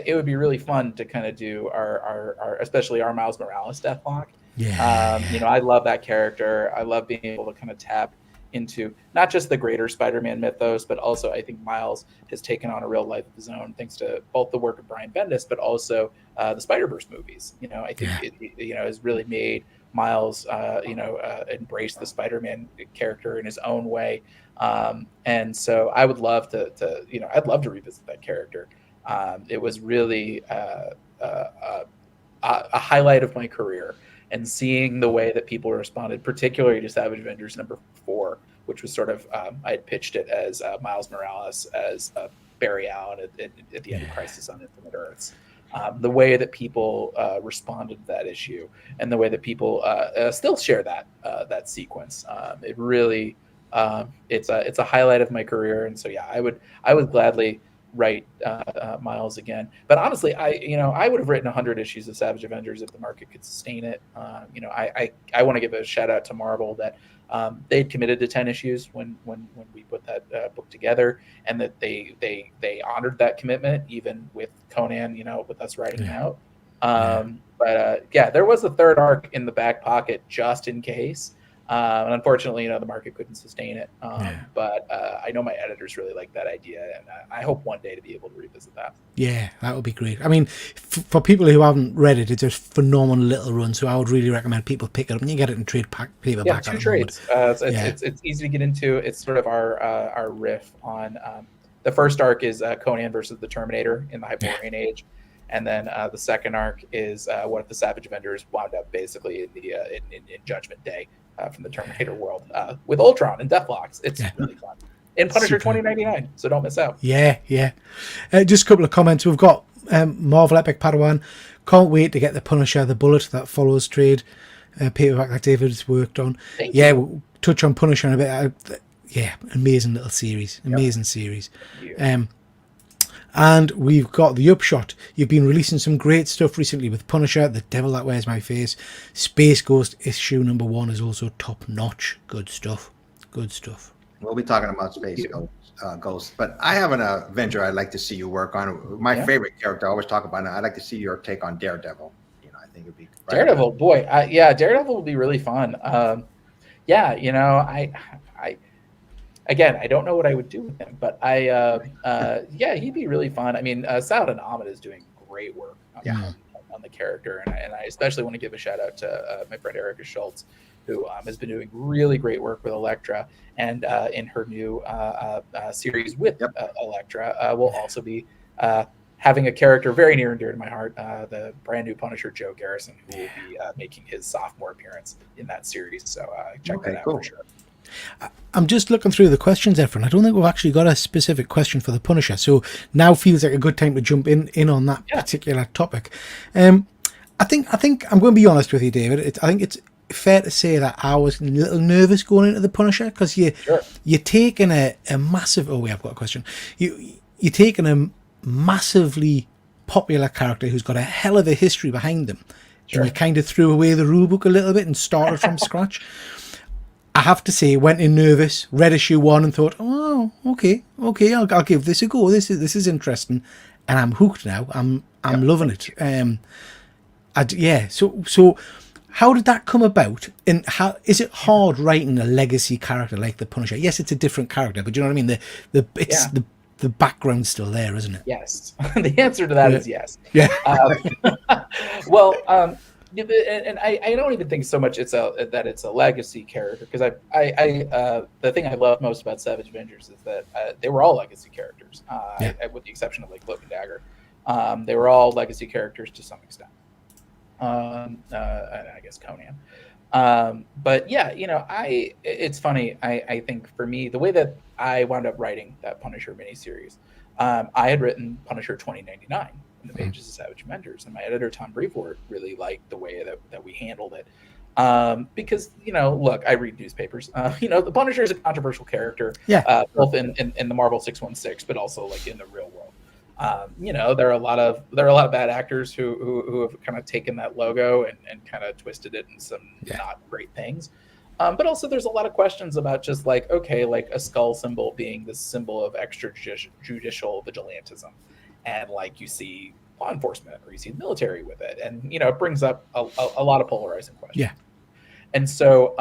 It would be really fun to kind of do our especially our Miles Morales Deathlock. I love that character. I love being able to kind of tap into not just the greater Spider-Man mythos, but also I think Miles has taken on a real life of his own thanks to both the work of Brian Bendis, but also the Spider-Verse movies. I think it has really made Miles embrace the Spider-Man character in his own way. And so I would love I'd love to revisit that character. It was really a highlight of my career. and seeing the way that people responded, particularly to Savage Avengers #4, which was sort of I had pitched it as Miles Morales as Barry Allen at the end of Crisis on Infinite Earths. The way that people responded to that issue, and the way that people still share that sequence, it really it's a highlight of my career. And so yeah, I would gladly write Miles again. But honestly, I would have written 100 issues of Savage Avengers if the market could sustain it. I want to give a shout out to Marvel that they'd committed to 10 issues when we put that book together, and that they honored that commitment even with Conan, with us writing it out. But there was a third arc in the back pocket just in case. And unfortunately, the market couldn't sustain it. But I know my editors really like that idea, and I hope one day to be able to revisit that. Yeah, that would be great. I mean, for people who haven't read it, it's a phenomenal little run. So I would really recommend people pick it up. And you get it in trade paperback. Yeah, 2 trades. It's easy to get into. It's sort of our riff on the first arc is Conan versus the Terminator in the Hyperborean Age. And then the second arc is what if the Savage Avengers wound up basically in Judgment Day from the Terminator world with Ultron and Deathlocks. It's really fun. In Punisher 2099, so don't miss out. Yeah. Just a couple of comments. We've got Marvel Epic Padawan. Can't wait to get the Punisher, the Bullet that follows trade paperback that David's worked on. Thank you. We'll touch on Punisher in a bit. Amazing little series. Amazing series. And we've got the upshot. You've been releasing some great stuff recently with Punisher, The Devil That Wears My Face. Space Ghost issue #1 is also top notch. Good stuff. We'll be talking about Space Ghost, but I have an Avenger I'd like to see you work on. My favorite character, I always talk about it. I'd like to see your take on Daredevil. I think it'd be Daredevil. Boy, Daredevil would be really fun. Again, I don't know what I would do with him, but he'd be really fun. I mean, Saladin Ahmed is doing great work on the character, and I especially want to give a shout out to my friend Erica Schultz, who has been doing really great work with Elektra, and in her new series with Elektra, will also be having a character very near and dear to my heart, the brand new Punisher Joe Garrison, who will be making his sophomore appearance in that series. So check that out for sure. I'm just looking through the questions, Efren. I don't think we've actually got a specific question for the Punisher, so now feels like a good time to jump in on that particular topic. I think I'm going to be honest with you, David. I think it's fair to say that I was a little nervous going into the Punisher, because you're taking a massive. I've got a question. You're taking a massively popular character who's got a hell of a history behind them, and you kind of threw away the rule book a little bit and started from scratch. I have to say, went in nervous, read issue 1 and thought, oh, okay, I'll give this a go. This is interesting, and I'm hooked now. I'm loving it. So how did that come about? And how is it hard writing a legacy character like the Punisher? Yes, it's a different character, but you know what I mean. The background's still there, isn't it? Yes, the answer to that is yes. Yeah. And I don't even think so much it's a legacy character, because the thing I love most about Savage Avengers is that they were all legacy characters, with the exception of like Cloak and Dagger. They were all legacy characters to some extent. And I guess Conan. But it's funny. I think for me, the way that I wound up writing that Punisher miniseries, I had written Punisher 2099 in the pages of Savage Avengers, and my editor Tom Brevoort really liked the way that we handled it, because look, I read newspapers. The Punisher is a controversial character, both in the Marvel 616, but also like in the real world. There are a lot of bad actors who have kind of taken that logo and kind of twisted it in some not great things. But also there's a lot of questions about just like a skull symbol being the symbol of extrajudicial vigilantism. And like you see law enforcement or you see the military with it, and it brings up a lot of polarizing questions. Yeah. And so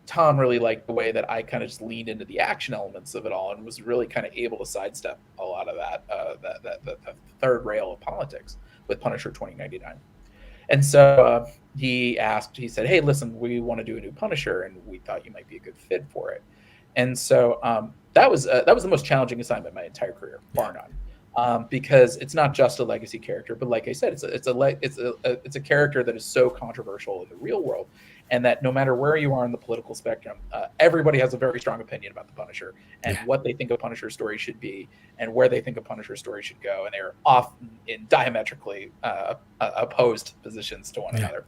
Tom really liked the way that I kind of just leaned into the action elements of it all, and was really kind of able to sidestep a lot of that third rail of politics with Punisher 2099. And so he said, hey, listen, we want to do a new Punisher, and we thought you might be a good fit for it. And so that was the most challenging assignment of my entire career, bar none. because it's not just a legacy character, but like I said, it's a character that is so controversial in the real world, and that no matter where you are in the political spectrum, everybody has a very strong opinion about the Punisher and what they think a Punisher story should be and where they think a Punisher story should go, and they're often in diametrically opposed positions to one another.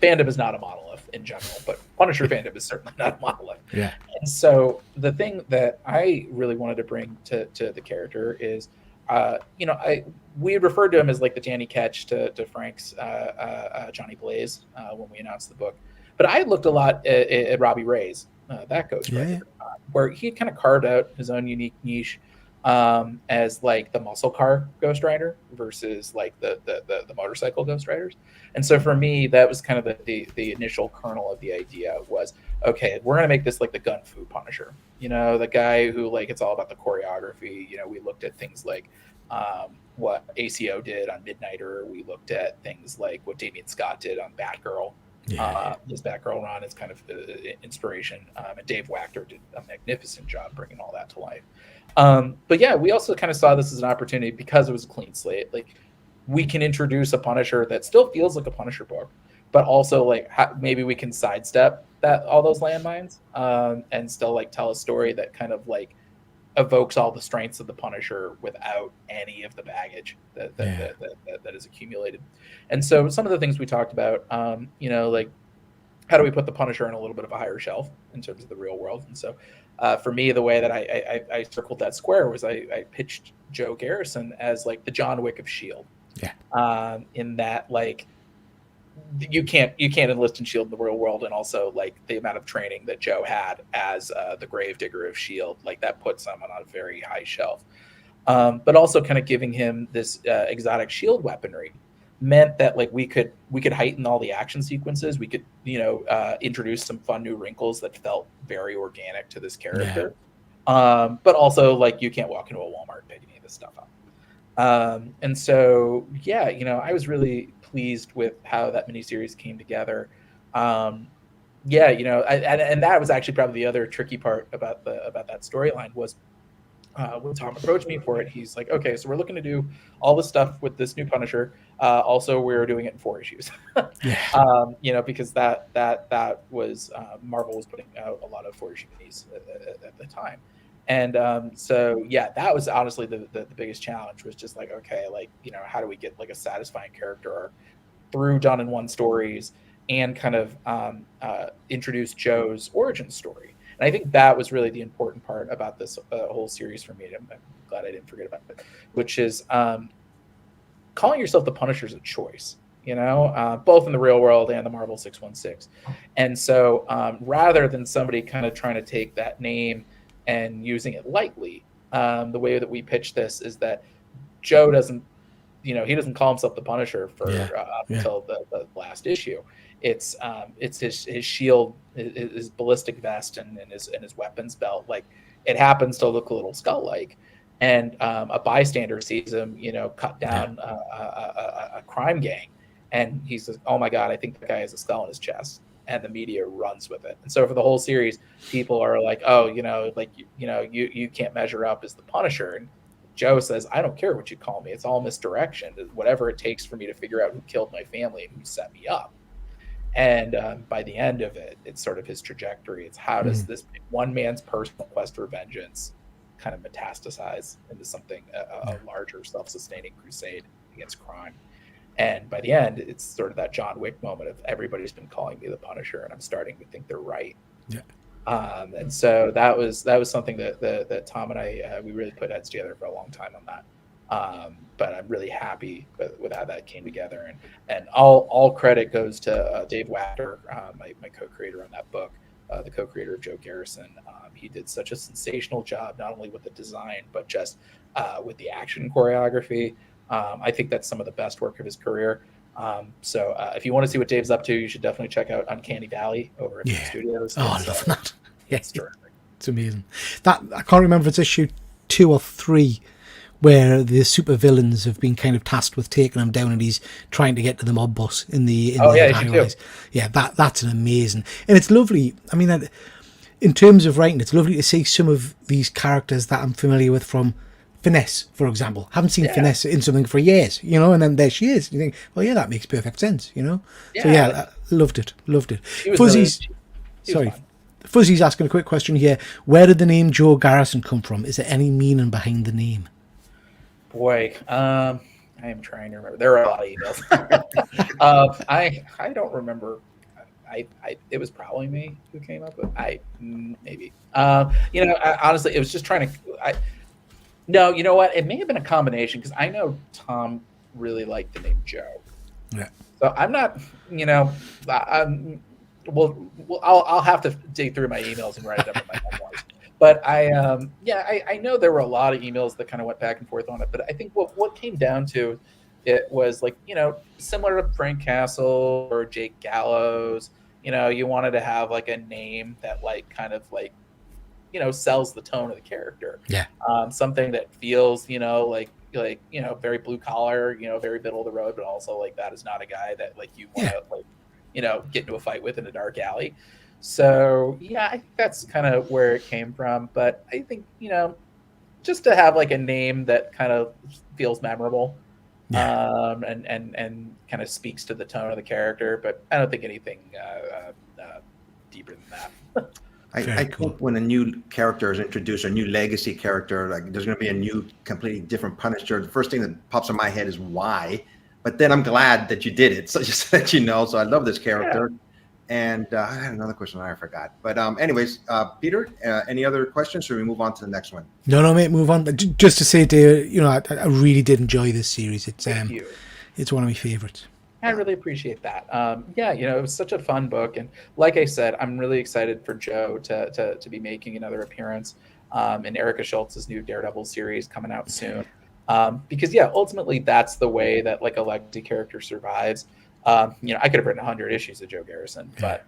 Fandom is not a monolith in general, but Punisher fandom is certainly not a monolith. Yeah. And so the thing that I really wanted to bring to the character is, we had referred to him as like the Danny Ketch to Frank's Johnny Blaze when we announced the book. But I looked a lot at Robbie Ray's that Ghost Rider, where he kind of carved out his own unique niche as like the muscle car Ghost Rider versus like the motorcycle Ghost Riders. And so for me, that was kind of the initial kernel of the idea was, okay, we're going to make this like the Gun Fu Punisher, the guy who like, it's all about the choreography. We looked at things like what ACO did on Midnighter. We looked at things like what Damian Scott did on Batgirl. His Batgirl run is kind of inspiration. And Dave Wachter did a magnificent job bringing all that to life. But yeah, we also kind of saw this as an opportunity because it was a clean slate. Like, we can introduce a Punisher that still feels like a Punisher book, but also like maybe we can sidestep all those landmines and still like tell a story that kind of like evokes all the strengths of the Punisher without any of the baggage that is accumulated. And so some of the things we talked about, like how do we put the Punisher in a little bit of a higher shelf in terms of the real world? And so for me, the way that I circled that square was I pitched Joe Garrison as like the John Wick of S.H.I.E.L.D. In that, like, you can't enlist in S.H.I.E.L.D. in the real world, and also like the amount of training that Joe had as the Gravedigger of S.H.I.E.L.D., like that puts someone on a very high shelf. But also kind of giving him this exotic S.H.I.E.L.D. weaponry meant that like we could heighten all the action sequences. We could introduce some fun new wrinkles that felt very organic to this character. But also like you can't walk into a Walmart and pick any of this stuff up. And so I was really pleased with how that miniseries came together. And that was actually probably the other tricky part about that storyline was when Tom approached me for it, he's like, okay, so we're looking to do all this stuff with this new Punisher. Also, we're doing it in 4 issues, because that was Marvel was putting out a lot of 4-issue minis at the time. And that was honestly the biggest challenge was just like, okay, like, how do we get like a satisfying character arc through done in one stories and kind of introduce Joe's origin story. And I think that was really the important part about this whole series for me. I'm glad I didn't forget about it, which is calling yourself the Punisher is a choice, both in the real world and the Marvel 616. And so rather than somebody kind of trying to take that name and using it lightly, the way that we pitch this is that Joe doesn't, he doesn't call himself the Punisher for up until the last issue. It's his shield, his ballistic vest, and his weapons belt. Like, it happens to look a little skull-like, and a bystander sees him, cut down a crime gang, and he says, "Oh my God, I think the guy has a skull in his chest." And the media runs with it. And so for the whole series, people are like, "Oh, you can't measure up as the Punisher." And Joe says, "I don't care what you call me. It's all misdirection. Whatever it takes for me to figure out who killed my family and who set me up." And by the end of it, it's sort of his trajectory. It's how does this one man's personal quest for vengeance kind of metastasize into something, a larger self-sustaining crusade against crime. And by the end, it's sort of that John Wick moment of everybody's been calling me the Punisher, and I'm starting to think they're right. And so that was something that Tom and I we really put heads together for a long time on that. But I'm really happy with how that came together, and all credit goes to Dave Wachter, my co-creator on that book, the co-creator of Joe Garrison. He did such a sensational job, not only with the design but just with the action choreography. I think that's some of the best work of his career. So if you want to see what Dave's up to, you should definitely check out Uncanny Valley over at the studios. Oh, I love that. It's terrific. It's amazing. That I can't remember if it's issue 2 or 3 where the super villains have been kind of tasked with taking him down, and he's trying to get to the mob boss in the high-rise. Yeah, that's an amazing, and it's lovely. I mean, in terms of writing, it's lovely to see some of these characters that I'm familiar with from Finesse, for example. Haven't seen Yeah. Finesse in something for years, you know, and then there she is. You think, well, yeah, that makes perfect sense, you know. So yeah, I loved it. She was Fuzzy's, she was sorry, fun. Fuzzy's asking a quick question here. Where did the name Joe Garrison come from? Is there any meaning behind the name? Boy, I am trying to remember. There are a lot of emails. I don't remember. It was probably me who came up with maybe. Honestly, it was just trying to. No, you know what? It may have been a combination because I know Tom really liked the name Joe. Yeah. So I'm not, I'll have to dig through my emails and write it up in my memoirs. But I know there were a lot of emails that kind of went back and forth on it. But I think what came down to it was like, similar to Frank Castle or Jake Gallows, you wanted to have like a name that like kind of like, sells the tone of the character. Yeah. Something that feels, very blue collar, very middle of the road, but also like that is not a guy that like you want to get into a fight with in a dark alley. So yeah, I think that's kind of where it came from. But I think, just to have like a name that kind of feels memorable, and kind of speaks to the tone of the character. But I don't think anything deeper than that. I think when a new character is introduced, a new legacy character, like there's going to be a new, completely different Punisher. The first thing that pops in my head is why. But then I'm glad that you did it. So just to let you know. So I love this character. Yeah. And I had another question I forgot. But anyways, Peter, any other questions? Or we move on to the next one? No, mate, move on. Just to say, dear, I really did enjoy this series. It's one of my favorites. I really appreciate that. It was such a fun book. And like I said, I'm really excited for Joe to be making another appearance in Erica Schultz's new Daredevil series coming out soon. Because, ultimately, that's the way that like a legacy character survives. I could have written 100 issues of Joe Garrison, but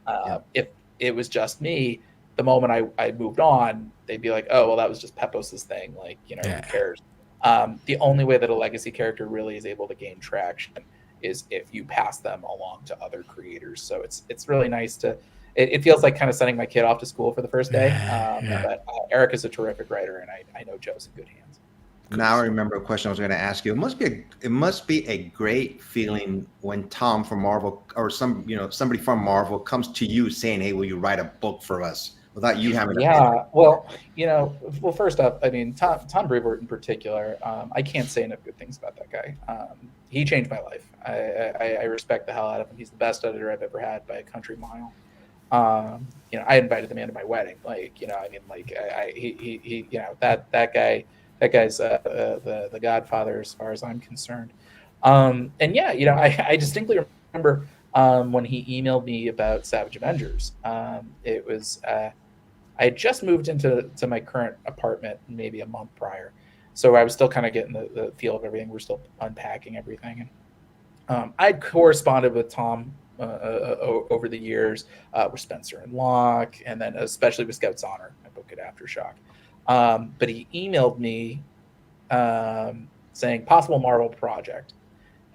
if it was just me, the moment I moved on, they'd be like, oh, well, that was just Pepose's thing. Like, who cares? The only way that a legacy character really is able to gain traction is if you pass them along to other creators. So it's really nice to, it feels like kind of sending my kid off to school for the first day. But Eric is a terrific writer, and I know Joe's in good hands. Now I remember a question I was going to ask you. It must be a great feeling when Tom from Marvel or somebody from Marvel comes to you saying, "Hey, will you write a book for us?" Without you having to. Yeah, well, first up, I mean, Tom Brevoort in particular, I can't say enough good things about that guy. He changed my life. I respect the hell out of him. He's the best editor I've ever had by a country mile. I invited the man to my wedding. That guy's the godfather as far as I'm concerned. I distinctly remember when he emailed me about Savage Avengers. It was I had just moved into my current apartment maybe a month prior, so I was still kind of getting the feel of everything. We're still unpacking everything, and I'd corresponded with Tom over the years with Spencer&Locke, and then especially with Scout's Honor, my book at Aftershock. But he emailed me saying possible Marvel project.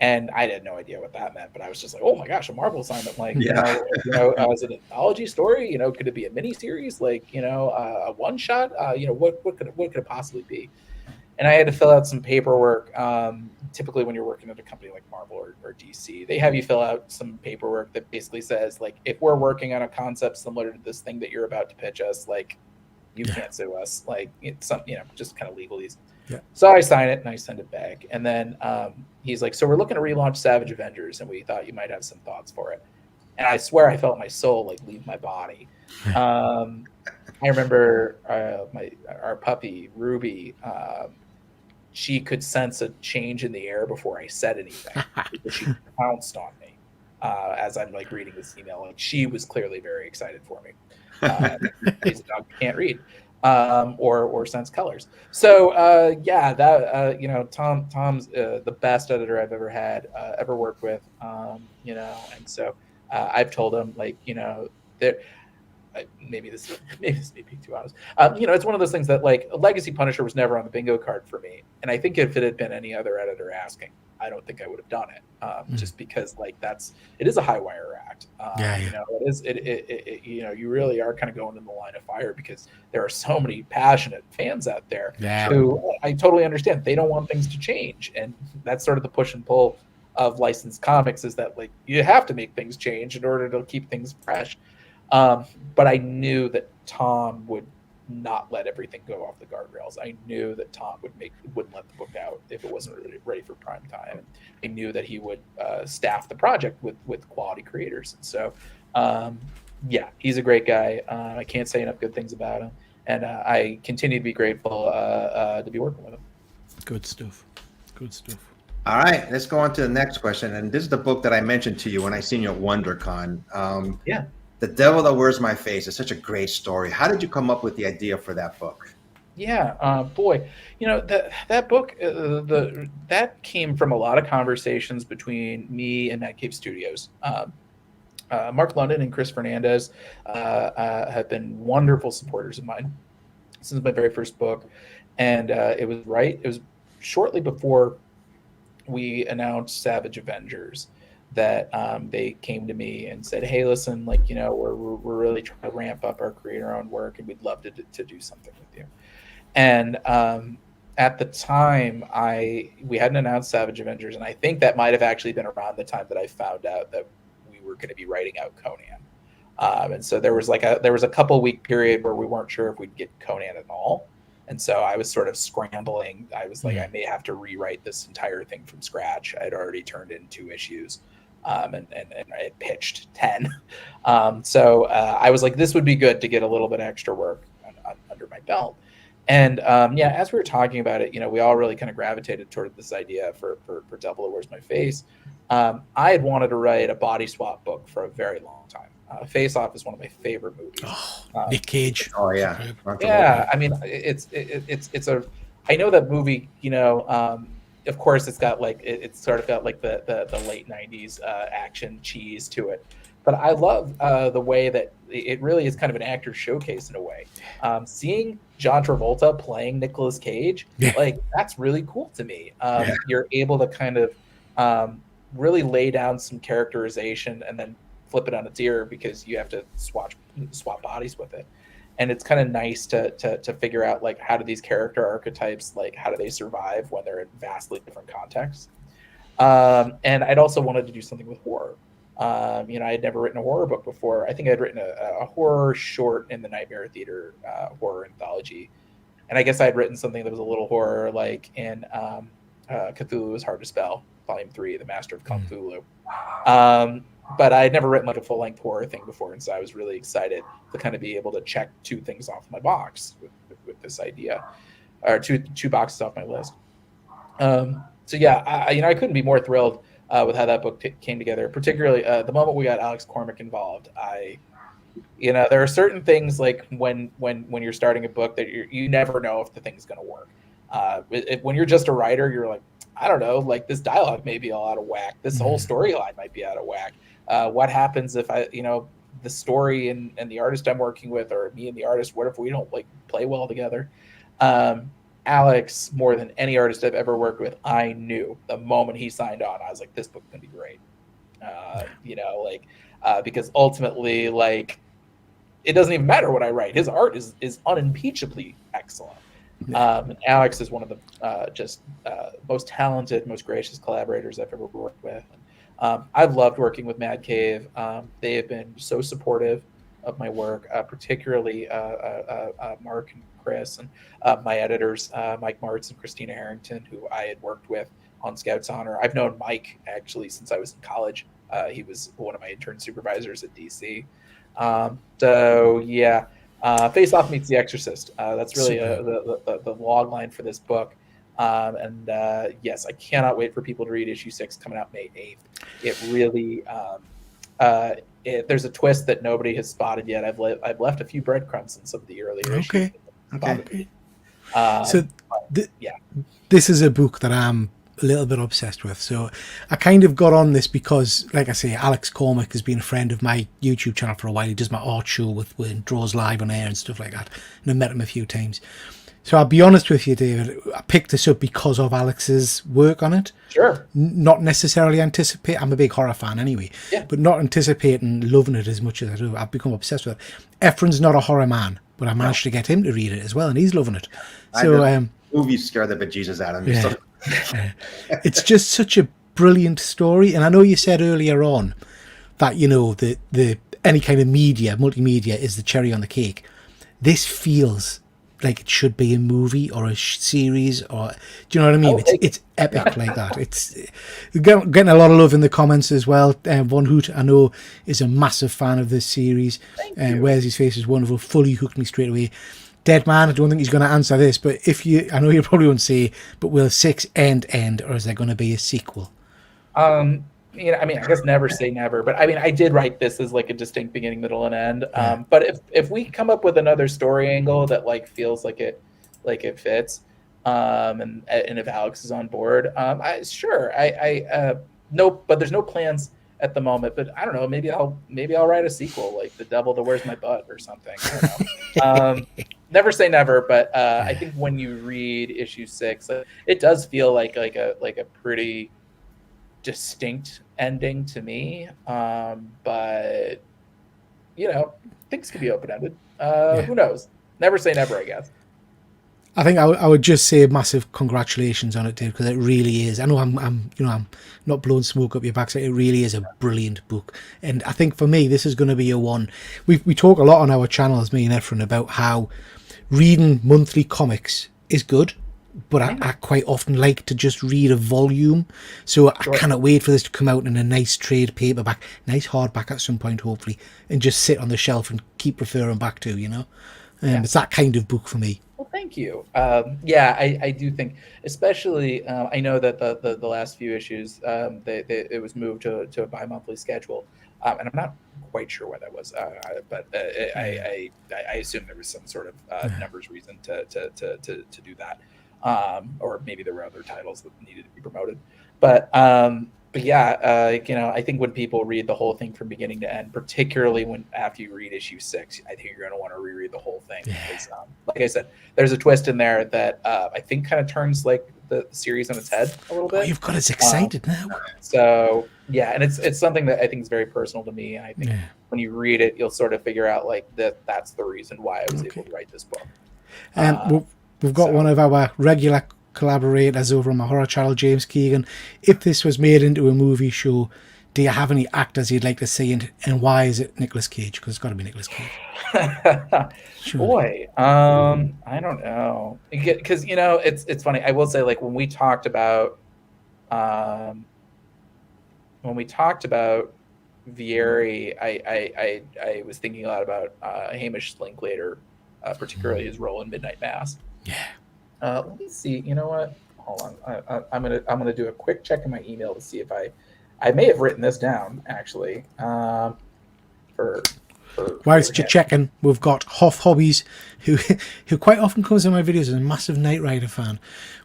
And I had no idea what that meant, but I was just like, oh my gosh, a Marvel assignment. Like, is it an anthology story? Could it be a mini series? Like, a one shot? What could it possibly be? And I had to fill out some paperwork. Typically when you're working at a company like Marvel or DC, they have you fill out some paperwork that basically says, like, if we're working on a concept similar to this thing that you're about to pitch us, like, you can't sue us. Like, it's some, just kind of legalese. Yeah. So I sign it and I send it back. And then he's like, so we're looking to relaunch Savage Avengers, and we thought you might have some thoughts for it. And I swear I felt my soul like leave my body. I remember our puppy, Ruby, she could sense a change in the air before I said anything because she pounced on me as I'm like reading this email. Like, she was clearly very excited for me. He's a dog who can't read or sense colors. So Tom's the best editor I've ever had, ever worked with. And so I've told him, like, that maybe this may be too honest. It's one of those things that, like, a legacy Punisher was never on the bingo card for me. And I think if it had been any other editor asking, I don't think I would have done it. Just because like it is a high wire act. You know, you know, you really are kind of going in the line of fire because there are so many passionate fans out there who I totally understand. They don't want things to change. And that's sort of the push and pull of licensed comics, is that like you have to make things change in order to keep things fresh. But I knew that Tom would not let everything go off the guardrails. I knew that Tom wouldn't let the book out if it wasn't really ready for prime time. I knew that he would staff the project with quality creators. And so, yeah, he's a great guy. I can't say enough good things about him, and I continue to be grateful to be working with him. Good stuff. Good stuff. All right, let's go on to the next question. And this is the book that I mentioned to you when I seen you at WonderCon. Yeah. The Devil That Wears My Face is such a great story. How did you come up with the idea for that book? Yeah, boy, you know, that book, that came from a lot of conversations between me and Mad Cave Studios. Mark London and Chris Fernandez have been wonderful supporters of mine since my very first book, and it was shortly before we announced Savage Avengers that they came to me and said, "Hey, listen, like, you know, we're really trying to ramp up our creator-owned work, and we'd love to do something with you." And at the time, we hadn't announced Savage Avengers, and I think that might have actually been around the time that I found out that we were going to be writing out Conan. And so there was a couple week period where we weren't sure if we'd get Conan at all. And so I was sort of scrambling. I was like, I may have to rewrite this entire thing from scratch. I had already turned in 2 issues. And I had pitched 10. So I was like, this would be good to get a little bit of extra work under my belt. And yeah, as we were talking about it, you know, we all really kind of gravitated toward this idea for Devil That Wears My Face. I had wanted to write a body swap book for a very long time. Face Off is one of my favorite movies. Nick Cage. Oh yeah. Yeah, I mean, it's I know that movie, you know, of course it's got like, it's sort of got like the late 90s action cheese to it. But I love the way that it really is kind of an actor's showcase in a way. Seeing John Travolta playing Nicolas Cage, like, that's really cool to me. You're able to kind of really lay down some characterization and then flip it on its ear because you have to swap bodies with it. And it's kind of nice to figure out, like, how do these character archetypes, like, how do they survive when they're in vastly different contexts? And I'd also wanted to do something with horror. You know, I had never written a horror book before. I think I'd written a horror short in the Nightmare Theater horror anthology. And I guess I'd written something that was a little horror, like in Cthulhu is Hard to Spell, Volume 3, The Master of Cthulhu. But I had never written like a full-length horror thing before, and so I was really excited to kind of be able to check 2 things off my box with this idea, or two boxes off my list. So yeah, I couldn't be more thrilled with how that book came together. Particularly the moment we got Alex Cormack involved. You know, there are certain things like when you're starting a book that you never know if the thing's going to work. When you're just a writer, you're like, I don't know, like, this dialogue may be all out of whack. This whole storyline might be out of whack. What happens if the story and the artist I'm working with, or me and the artist, what if we don't like play well together? Alex, more than any artist I've ever worked with, I knew the moment he signed on, I was like, this book's gonna be great. You know, like, because ultimately, like, it doesn't even matter what I write. His art is unimpeachably excellent. And Alex is one of the most talented, most gracious collaborators I've ever worked with. I've loved working with Mad Cave. They have been so supportive of my work, particularly Mark and Chris, and my editors, Mike Martz and Christina Harrington, who I had worked with on Scouts Honor. I've known Mike actually since I was in college. He was one of my intern supervisors at DC. So yeah, Face Off meets The Exorcist. That's really the log line for this book. And yes, I cannot wait for people to read issue 6 coming out May 8th. It really, there's a twist that nobody has spotted yet. I've left a few breadcrumbs in some of the earlier issues. Okay. This is a book that I'm a little bit obsessed with. So I kind of got on this because, like I say, Alex Cormack has been a friend of my YouTube channel for a while. He does my art show and draws live on air and stuff like that. And I've met him a few times. So I'll be honest with you, David. I picked this up because of Alex's work on it. Sure. Not necessarily anticipate. I'm a big horror fan anyway, Yeah. but not anticipating loving it as much as I do. I've become obsessed with it. Efren's not a horror man, but I managed to get him to read it as well, and he's loving it. So movies scare the bejesus out of me. yeah. So. It's just such a brilliant story. And I know you said earlier on that, you know, the any kind of media, multimedia is the cherry on the cake. This feels like it should be a movie or a series, or do you know what I mean? It's epic like that. It's getting a lot of love in the comments as well. Von Hoot, I know, is a massive fan of this series. Where's His Face is wonderful. Fully hooked me straight away. Dead Man, I don't think he's going to answer this, but I know you probably won't say, but will 6 end, or is there going to be a sequel? You know, I mean, I guess never say never, but I mean, I did write this as like a distinct beginning, middle, and end. But if we come up with another story angle that like feels like it fits, and if Alex is on board, no, but there's no plans at the moment. But I don't know, maybe I'll write a sequel, like The Devil That Wears My Butt or something. I don't know. Never say never, but I think when you read issue 6, it does feel like a pretty distinct ending to me, but you know, things could be open-ended. Who knows? Never say never, I guess. I think I would just say massive congratulations on it, Dave, because it really is. I know I'm not blowing smoke up your backside. It really is a brilliant book, and I think for me this is going to be a one. We talk a lot on our channels, me and Efren, about how reading monthly comics is good, but I quite often like to just read a volume. So I cannot wait for this to come out in a nice trade paperback, nice hardback at some point, hopefully, and just sit on the shelf and keep referring back to, you know. It's that kind of book for me. Well, thank you. I do think, especially, I know that the last few issues, it was moved to a bi-monthly schedule, and I'm not quite sure why that was, but I assume there was some sort of numbers reason to do that. Or maybe there were other titles that needed to be promoted, but yeah, you know, I think when people read the whole thing from beginning to end, particularly after you read issue 6, I think you're going to want to reread the whole thing because, like I said, there's a twist in there that I think kind of turns like the series on its head a little bit. Oh, you've got us excited now. So yeah, and it's something that I think is very personal to me, and I think when you read it, you'll sort of figure out like that's the reason why I was able to write this book. And we've got one of our regular collaborators over on my horror channel, James Keegan. If this was made into a movie show, do you have any actors you'd like to see, and why is it Nicolas Cage? Because it's got to be Nicolas Cage. Boy, I don't know, because you know it's funny. I will say, like when we talked about Vieri, I was thinking a lot about Hamish Linklater, particularly his role in Midnight Mass. Yeah. Let me see. You know what? Hold on. I'm gonna do a quick check in my email to see if I may have written this down actually. Whilst you're checking, we've got Hoff Hobbies, who quite often comes in my videos as a massive Knight Rider fan.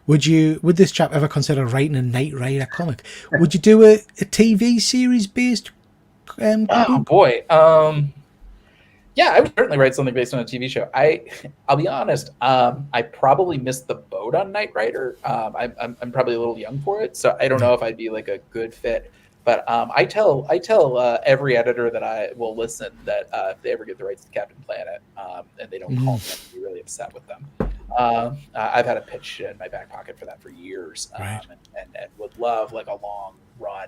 Would this chap ever consider writing a Knight Rider comic? Would you do a TV series based? Oh boy. Yeah, I would certainly write something based on a TV show. I'll be honest. I probably missed the boat on Knight Rider. I'm probably a little young for it, so I don't know if I'd be like a good fit. But I tell every editor that I will listen that if they ever get the rights to Captain Planet and they don't call me, I'd be really upset with them. I've had a pitch in my back pocket for that for years, and would love like a long run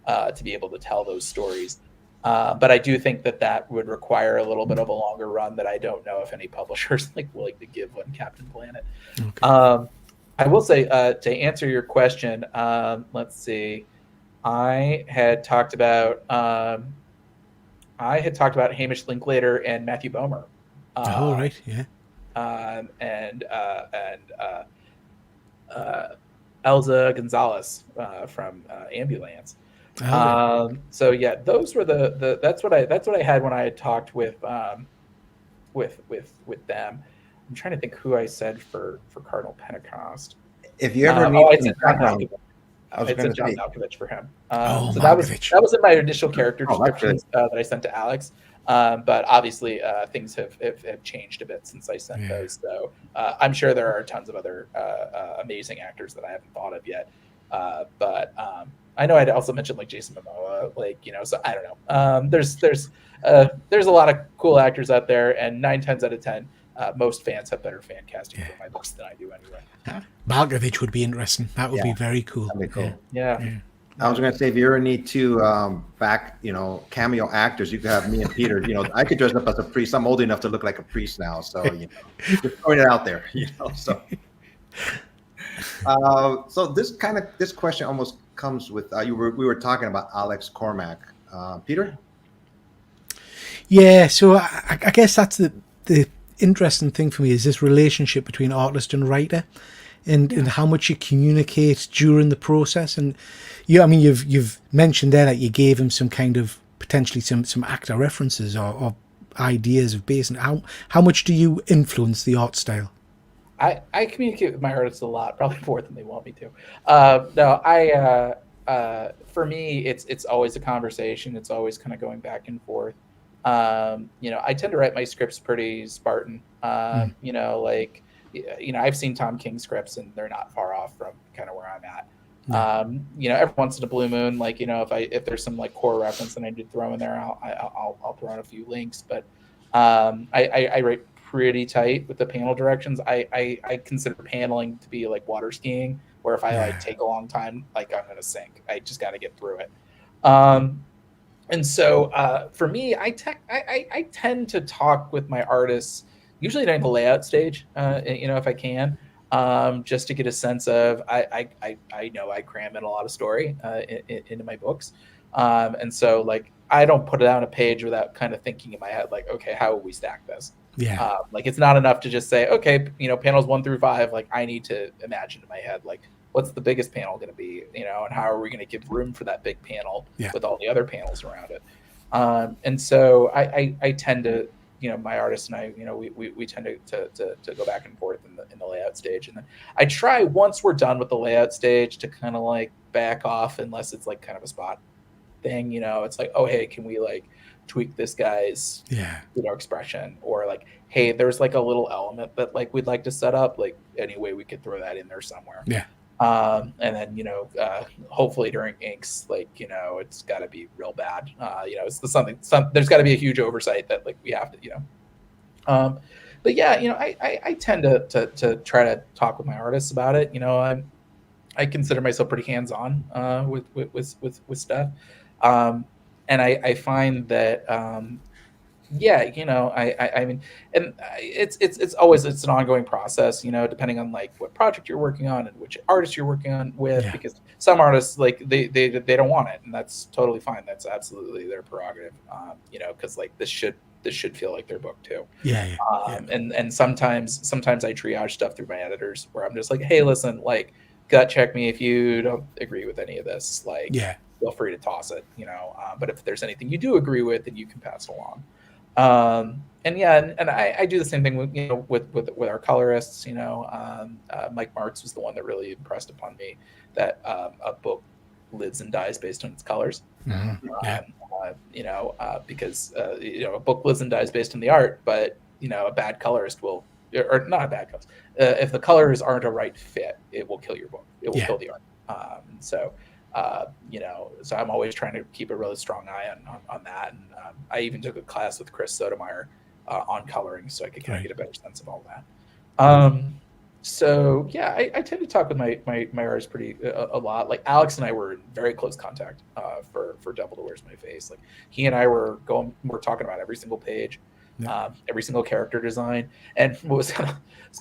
to be able to tell those stories. But I do think that would require a little bit of a longer run that I don't know if any publishers like willing to give on Captain Planet. Okay. I will say to answer your question, let's see. I had talked about Hamish Linklater and Matthew Bomer. Right, yeah. And Elza Gonzalez from Ambulance. So yeah, those were that's what I had when I had talked with them. I'm trying to think who I said for Cardinal Pentecost. If you ever need I said John Malkovich for him. So that was in my initial character descriptions that I sent to Alex. But obviously, things have changed a bit since I sent those. So I'm sure there are tons of other amazing actors that I haven't thought of yet. But I know I'd also mentioned like Jason Momoa, like, you know, so I don't know. There's a lot of cool actors out there, and 9 times out of 10, most fans have better fan casting for my books than I do anyway. Malkovich would be interesting. That would be very cool. That'd be cool. Yeah. I was going to say, if you ever need to back, you know, cameo actors, you could have me and Peter. You know, I could dress up as a priest. I'm old enough to look like a priest now, so you know, just throwing it out there. You know, so. So this question almost comes with we were talking about Alex Cormack, Peter. Yeah, so I guess that's the interesting thing for me is this relationship between artist and writer, and how much you communicate during the process. And you've mentioned there that you gave him some kind of potentially some actor references or ideas of base, and how much do you influence the art style? I communicate with my artists a lot, probably more than they want me to. For me, it's always a conversation. It's always kind of going back and forth. You know, I tend to write my scripts pretty Spartan. You know, like, you know, I've seen Tom King scripts and they're not far off from kind of where I'm at. You know, every once in a blue moon, like, you know, if there's some like core reference that I did throw in there, I'll throw in a few links. But I write pretty tight with the panel directions. I consider paneling to be like water skiing, where if I like take a long time, like I'm gonna sink. I just got to get through it. And so for me, I tend to talk with my artists usually during the layout stage, you know, if I can, just to get a sense of I know I cram in a lot of story into my books, and so like I don't put it on a page without kind of thinking in my head like, okay, how will we stack this? Like it's not enough to just say, okay, you know, panels 1 through 5. Like I need to imagine in my head like, what's the biggest panel going to be, you know, and how are we going to give room for that big panel with all the other panels around it? And so I tend to, you know, my artist and I, you know, we tend to go back and forth in the layout stage. And then I try, once we're done with the layout stage, to kind of like back off, unless it's like kind of a spot thing, you know, it's like, oh, hey, can we like tweak this guy's, you know, expression, or like, hey, there's like a little element that like we'd like to set up, like any way we could throw that in there somewhere. And then, you know, hopefully during inks, like, you know, it's got to be real bad. You know, it's there's got to be a huge oversight that like we have to, you know. But yeah, you know, I tend to try to talk with my artists about it. You know, I consider myself pretty hands-on with stuff. And I find that yeah, you know, I mean, and it's always an ongoing process, you know, depending on like what project you're working on and which artist you're working on with, because some artists like they don't want it, and that's totally fine. That's absolutely their prerogative, you know, because like this should feel like their book too. And sometimes I triage stuff through my editors where I'm just like, hey, listen, like gut check me if you don't agree with any of this, like feel free to toss it, you know, but if there's anything you do agree with, then you can pass it along. And yeah, and I do the same thing with, you know, with our colorists, you know. Mike Martz was the one that really impressed upon me that a book lives and dies based on its colors. You know, because you know, a book lives and dies based on the art, but you know, a bad colorist will, or not a bad colorist, if the colors aren't a right fit, it will kill your book. It will kill the art. So you know, so I'm always trying to keep a really strong eye on that. And I even took a class with Chris Sotomayor on coloring, so I could kind of get a better sense of all that. So yeah, I tend to talk with my artists pretty a lot. Like Alex and I were in very close contact for Devil That Wears My Face. Like he and I we're talking about every single page, every single character design, and it was kind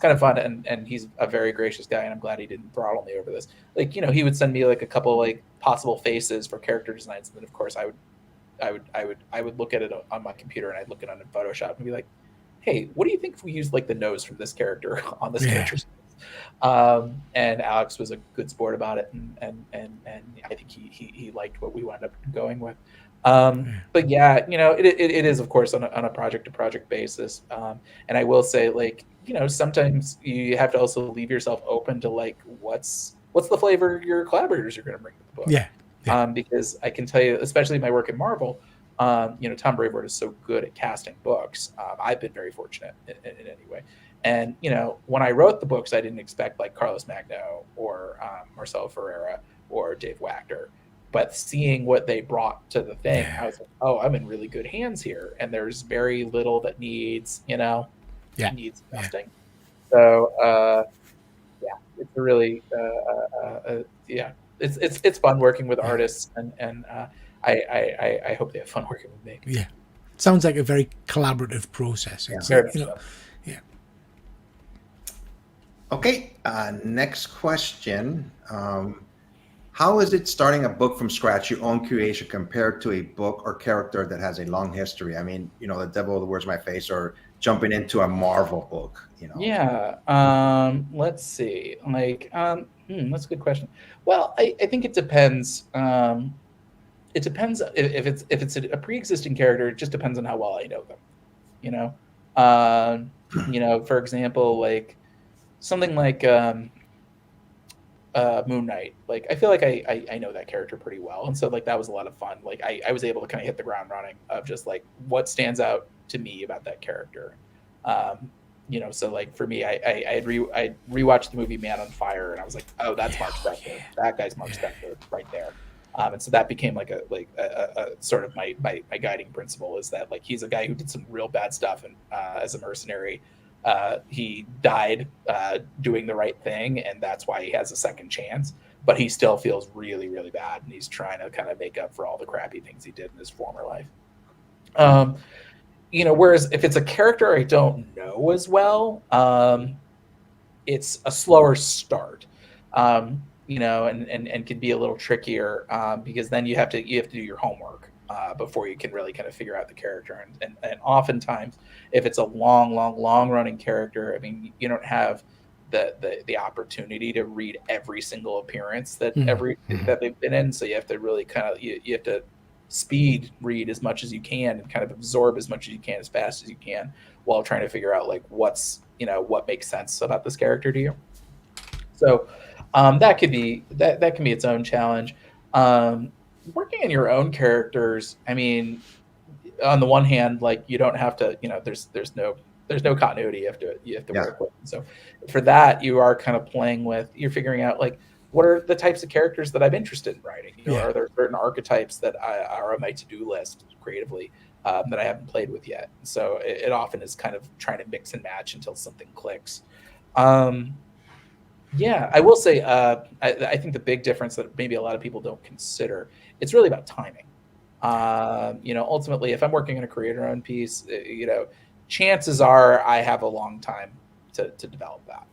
of fun. And he's a very gracious guy, and I'm glad he didn't throttle me over this. Like, you know, he would send me like a couple like possible faces for character designs, and then of course I would look at it on my computer, and I'd look at it on Photoshop and be like, hey, what do you think if we use like the nose from this character on this character? And Alex was a good sport about it, and I think he liked what we wound up going with. But yeah, you know, it is of course on a project to project basis. And I will say, like, you know, sometimes you have to also leave yourself open to like what's the flavor your collaborators are going to bring to the book. Because I can tell you, especially my work at Marvel, Tom Brevoort is so good at casting books. I've been very fortunate in any way. And, when I wrote the books, I didn't expect like Carlos Magno or Marcelo Ferreira or Dave Wachter. But seeing what they brought to the thing, I was like, oh, I'm in really good hands here. And there's very little that needs, needs adjusting. So, it's a really, it's fun working with artists, and I hope they have fun working with me. Yeah, sounds like a very collaborative process. It's Very like, much so. yeah. Okay, next question. How is it starting a book from scratch, your own creation, compared to a book or character that has a long history? I mean, the devil, the words my face, or jumping into a Marvel book, Yeah. Let's see. Like, that's a good question. Well, I think it depends. It depends if it's a pre-existing character. It just depends on how well I know them. For example, like something like Moon Knight. Like, I feel like I know that character pretty well, and so like that was a lot of fun. Like, I was able to kind of hit the ground running of just like what stands out to me about that character. So like for me, I rewatched the movie Man on Fire, and I was like, oh, that's Mark Spector. Yeah. That guy's Mark Spector right there. And so that became like a sort of my guiding principle, is that like he's a guy who did some real bad stuff, and as a mercenary, he died doing the right thing, and that's why he has a second chance. But he still feels really, really bad, and he's trying to kind of make up for all the crappy things he did in his former life. Whereas if it's a character I don't know as well, it's a slower start, and can be a little trickier, because then you have to do your homework before you can really kind of figure out the character. And oftentimes, if it's a long running character, I mean, you don't have the opportunity to read every single appearance that that they've been in. So you have to really kind of you have to speed read as much as you can and kind of absorb as much as you can as fast as you can, while trying to figure out like what makes sense about this character to you. So that can be its own challenge. Working in your own characters, I mean, on the one hand, like you don't have to, there's no continuity you have to work with. So for that, you are kind of you're figuring out like, what are the types of characters that I'm interested in writing? Are there certain archetypes that are on my to-do list creatively that I haven't played with yet? So it often is kind of trying to mix and match until something clicks. I will say, I think the big difference that maybe a lot of people don't consider, it's really about timing. Ultimately, if I'm working on a creator-owned piece, chances are I have a long time to develop that,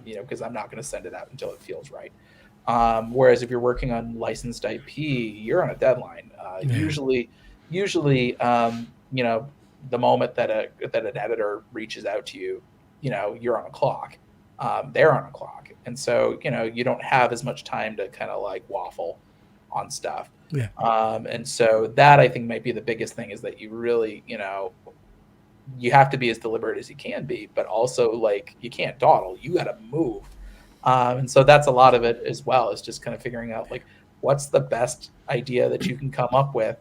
because I'm not going to send it out until it feels right. Whereas if you're working on licensed IP, you're on a deadline. Usually, the moment that an editor reaches out to you, you're on a clock. They're on a clock, and so you don't have as much time to kind of like waffle on stuff. Yeah. And so that I think might be the biggest thing, is that you really you have to be as deliberate as you can be, but also like you can't dawdle. You got to move. And so that's a lot of it as well, is just kind of figuring out like what's the best idea that you can come up with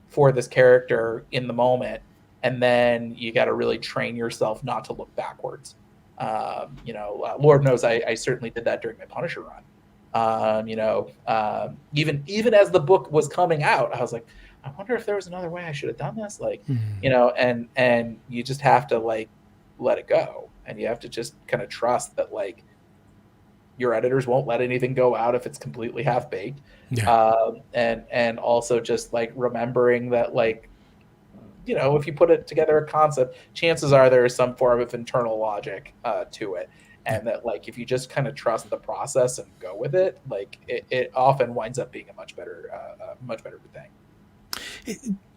for this character in the moment. And then you got to really train yourself not to look backwards. Lord knows I certainly did that during my Punisher run. Even as the book was coming out, I was like, I wonder if there was another way I should have done this. Like, and you just have to like let it go. And you have to just kind of trust that like your editors won't let anything go out if it's completely half baked. Yeah. And also just like remembering that like, if you put it together a concept, chances are there is some form of internal logic to it. And that like, if you just kind of trust the process and go with it, like it often winds up being a much better thing.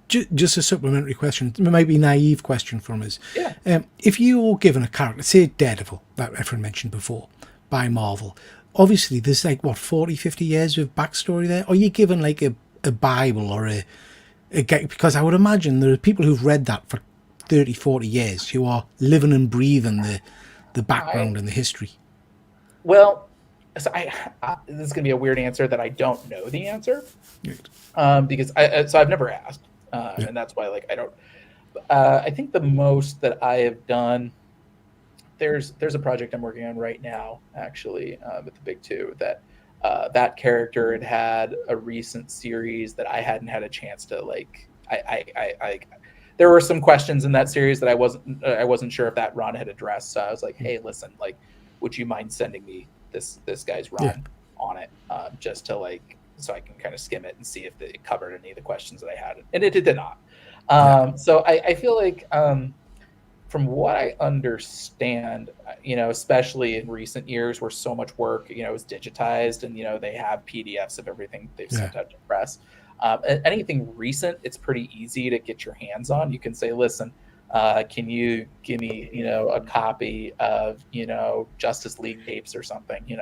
Just a supplementary question, maybe naive question from us. Yeah. If you were given a character, say Daredevil, that everyone mentioned before, by Marvel, obviously there's like, 40, 50 years of backstory there? Are you given like a Bible or a because I would imagine there are people who've read that for 30, 40 years who are living and breathing the background and the history. Well, so this is going to be a weird answer that I don't know the answer, because I've never asked. and that's why like I don't. I think the most that I have done. There's a project I'm working on right now, actually, with the Big Two, that that character had a recent series that I hadn't had a chance to like. There were some questions in that series that I wasn't sure if that run had addressed. So I was like, hey, listen, like, would you mind sending me this guy's run on it, just to like so I can kind of skim it and see if it covered any of the questions that I had, and it did not. So I feel like. From what I understand, especially in recent years where so much work, is digitized and, they have PDFs of everything they've sent out to press. Anything recent, it's pretty easy to get your hands on. You can say, listen, can you give me, a copy of, Justice League tapes or something, and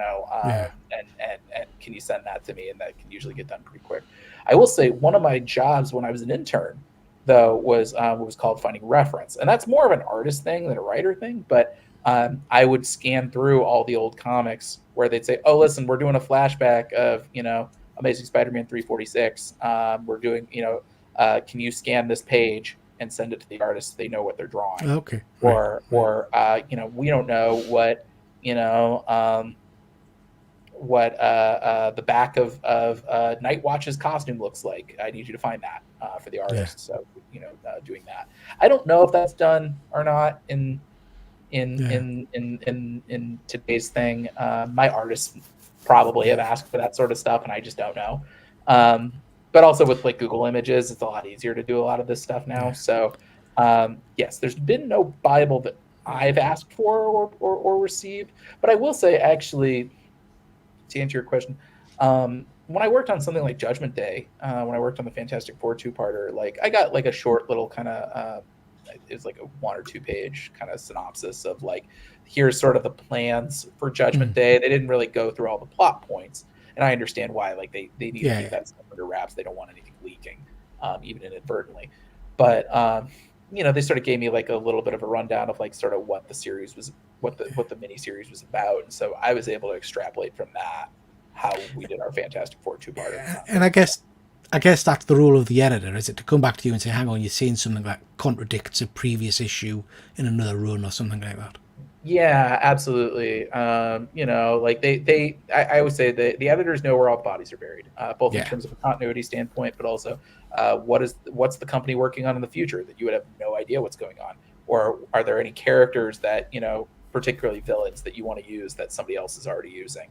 can you send that to me? And that can usually get done pretty quick. I will say one of my jobs when I was an intern, though, was what was called finding reference, and that's more of an artist thing than a writer thing. But I would scan through all the old comics where they'd say, "Oh, listen, we're doing a flashback of Amazing Spider-Man 346. We're doing can you scan this page and send it to the artist so they know what they're drawing?" Okay. Or we don't know what the back of Night Watch's costume looks like. I need you to find that for the artist. So doing that. I don't know if that's done or not in today's thing. My artists probably have asked for that sort of stuff, and I just don't know. But also with like Google Images, it's a lot easier to do a lot of this stuff now. So yes, there's been no Bible that I've asked for or received. But I will say, actually, to answer your question, when I worked on something like Judgment Day, when I worked on the Fantastic Four two-parter, like I got like a short little kind of, it was like a 1 or 2 page kind of synopsis of like, here's sort of the plans for Judgment Day. They didn't really go through all the plot points, and I understand why. Like they need to keep that stuff under wraps. They don't want anything leaking, even inadvertently. But they sort of gave me like a little bit of a rundown of like sort of what the series was, what the mini series was about, and so I was able to extrapolate from that how we did our Fantastic Four two-parter. And I guess that's the role of the editor, is it, to come back to you and say, hang on, you're saying something that contradicts a previous issue in another run or something like that. Yeah, absolutely. Like I always say the editors know where all the bodies are buried, both in terms of a continuity standpoint, but also what's the company working on in the future that you would have no idea what's going on, or are there any characters that particularly villains that you want to use that somebody else is already using.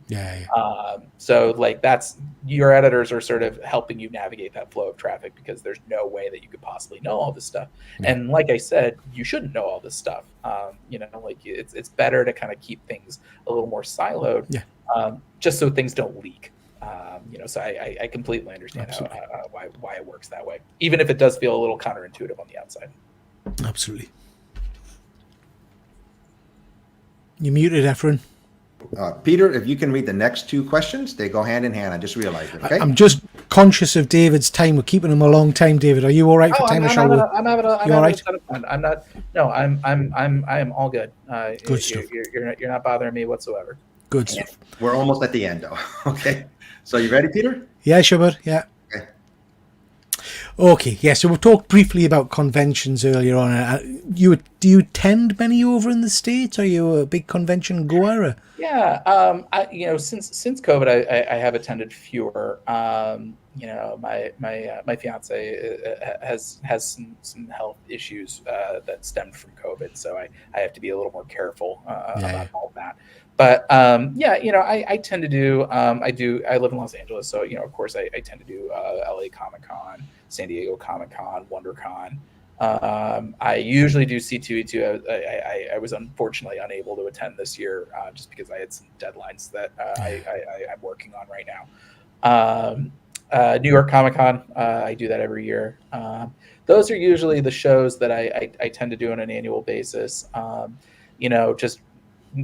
So like that's, your editors are sort of helping you navigate that flow of traffic, because there's no way that you could possibly know all this stuff. And like I said, you shouldn't know all this stuff. Like it's better to kind of keep things a little more siloed, just so things don't leak. So I completely understand why it works that way, even if it does feel a little counterintuitive on the outside. Absolutely. You muted, Efren. Peter, if you can read the next 2 questions, they go hand in hand. I just realized it. Okay. I'm just conscious of David's time. We're keeping him a long time, David. Are you all right for time? I'm having a ton of fun. I'm not. No, I am all good. Good stuff. You're not bothering me whatsoever. Good stuff. We're almost at the end, though. Okay. So you ready, Peter? Yeah, sure, bud. Yeah. Okay, yeah, so we talked briefly about conventions earlier on. Do you attend many over in the States? Are you a big convention goer? Yeah, since COVID, I have attended fewer. My fiance has some health issues that stemmed from COVID, so I have to be a little more careful about all of that. But I tend to do. I live in Los Angeles, so of course I tend to do LA Comic Con, San Diego Comic Con, WonderCon. I usually do C2E2. I was unfortunately unable to attend this year just because I had some deadlines that I'm working on right now. New York Comic Con, I do that every year. Those are usually the shows that I tend to do on an annual basis. Just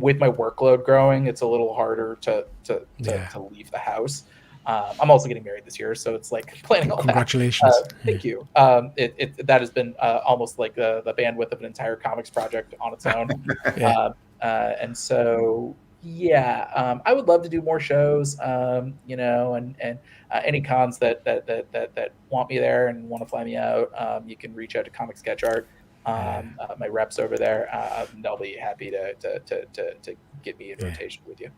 with my workload growing, it's a little harder to leave the house. I'm also getting married this year, so it's like planning all Congratulations. that. Thank you. That has been almost like the bandwidth of an entire comics project on its own. And so, Yeah, I would love to do more shows. And any cons that want me there and want to fly me out, you can reach out to Comic Sketch Art. My reps over there, they'll be happy to get me in Yeah. rotation with you.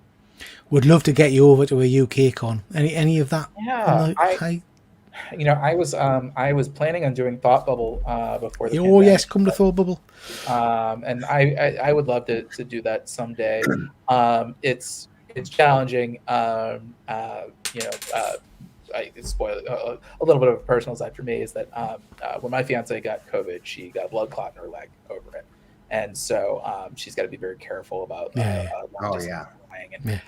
Would love to get you over to a UK con. Any of that on Yeah, the high? I was planning on doing Thought Bubble before the Oh yes, pandemic. come to Thought Bubble. And I would love to do that someday. It's challenging. I spoil a little bit of a personal side for me is that when my fiance got COVID, she got a blood clot in her leg over it, and so she's got to be very careful about long distance flying. And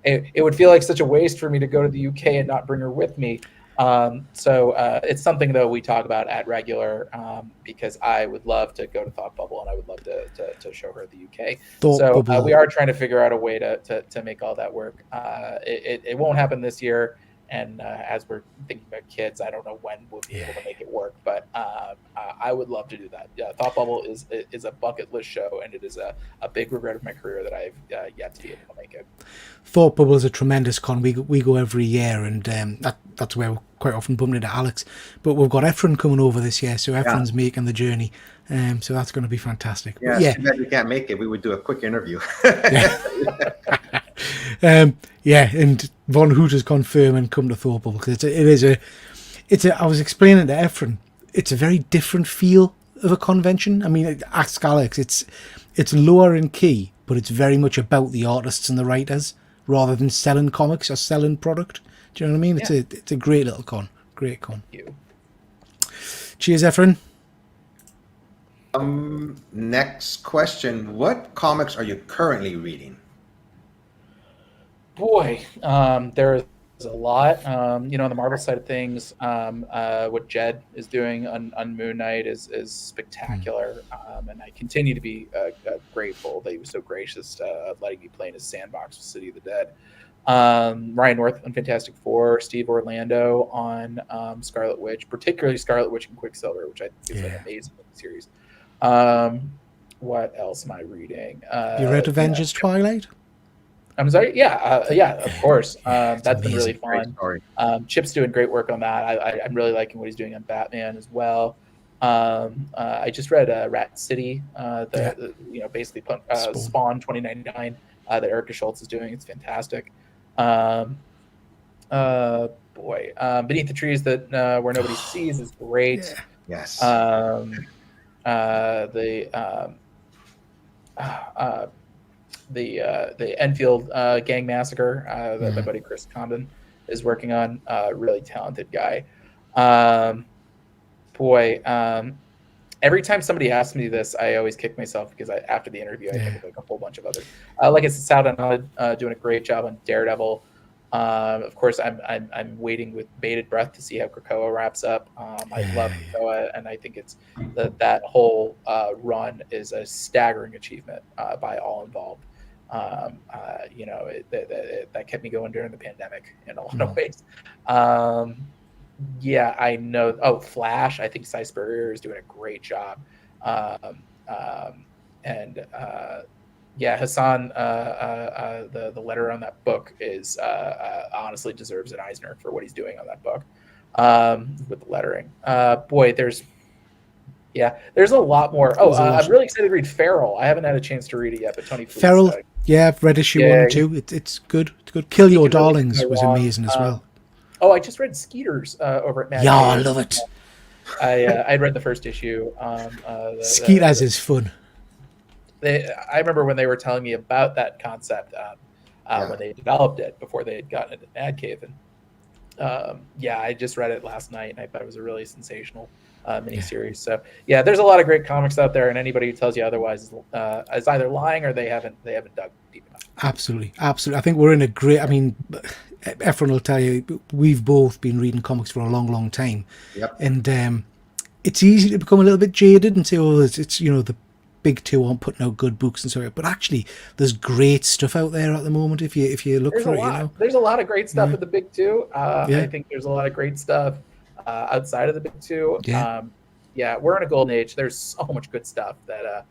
it would feel like such a waste for me to go to the UK and not bring her with me. So it's something though we talk about at regular because I would love to go to Thought Bubble and I would love to show her the UK. We are trying to figure out a way to make all that work. It won't happen this year. And as we're thinking about kids, I don't know when we'll be able to make it work, but I would love to do that. Yeah, Thought Bubble is a bucket list show, and it is a big regret of my career that I've yet to be able to make it. Thought Bubble is a tremendous con. We go every year, and that's where we're quite often bumping into Alex. But we've got Efren coming over this year, so Efren's making the journey. So that's going to be fantastic. Yeah, too bad we can't make it. We would do a quick interview. And Von Hooter's confirm and come to Thought Bubble because it's a. I was explaining to Efren, it's a very different feel of a convention. I mean, ask Alex. It's lower in key, but it's very much about the artists and the writers rather than selling comics or selling product. Do you know what I mean? Yeah. It's a great little con. Great con. Thank you. Cheers, Efren. Next question. What comics are you currently reading? Boy, there's a lot. On the Marvel side of things, what Jed is doing on Moon Knight is spectacular, and I continue to be grateful that he was so gracious letting me play in his sandbox with City of the Dead. Ryan North on Fantastic Four, Steve Orlando on Scarlet Witch, particularly Scarlet Witch and Quicksilver, which I think is an amazing series. What else am I reading? You read Avengers Twilight? I'm sorry. Yeah, of course. That's been really fun. Chip's doing great work on that. I'm really liking what he's doing on Batman as well. I just read Rat City, basically Spawn 2099 that Erica Schultz is doing. It's fantastic. Beneath the Trees that where nobody sees is great. Yes. The Enfield gang massacre that my buddy Chris Condon is working on. Really talented guy. Every time somebody asks me this, I always kick myself because after the interview, I think of like a whole bunch of others. Like I said, Soudan doing a great job on Daredevil. Of course, I'm waiting with bated breath to see how Krakoa wraps up. I love Krakoa, and I think it's that whole run is a staggering achievement by all involved. That kept me going during the pandemic in a lot of ways. I know. Oh, Flash! I think Cy Spurrier is doing a great job. Hassan, the letter on that book is honestly deserves an Eisner for what he's doing on that book with the lettering. There's a lot more. I'm really excited to read Feral. I haven't had a chance to read it yet, but Tony Fleet's Feral, I've read issue 1 and 2. It's good. It's good. Kill Your Darlings was amazing as well. I just read Skeeters over at Mad Cave. I love it. I read the first issue. Skeeters is fun. I remember when they were telling me about that concept when they developed it before they had gotten into Mad Cave. And I just read it last night, and I thought it was a really sensational miniseries. So there's a lot of great comics out there, and anybody who tells you otherwise is either lying or they haven't dug deep enough. Absolutely. I think we're in a great. I mean, Efren will tell you we've both been reading comics for a long, long time, and it's easy to become a little bit jaded and say, "Oh, it's the big two aren't putting out good books and so on." But actually, there's great stuff out there at the moment if you look for it. There's a lot of great stuff at the big two. I think there's a lot of great stuff outside of the big two. We're in a golden age. There's so much good stuff that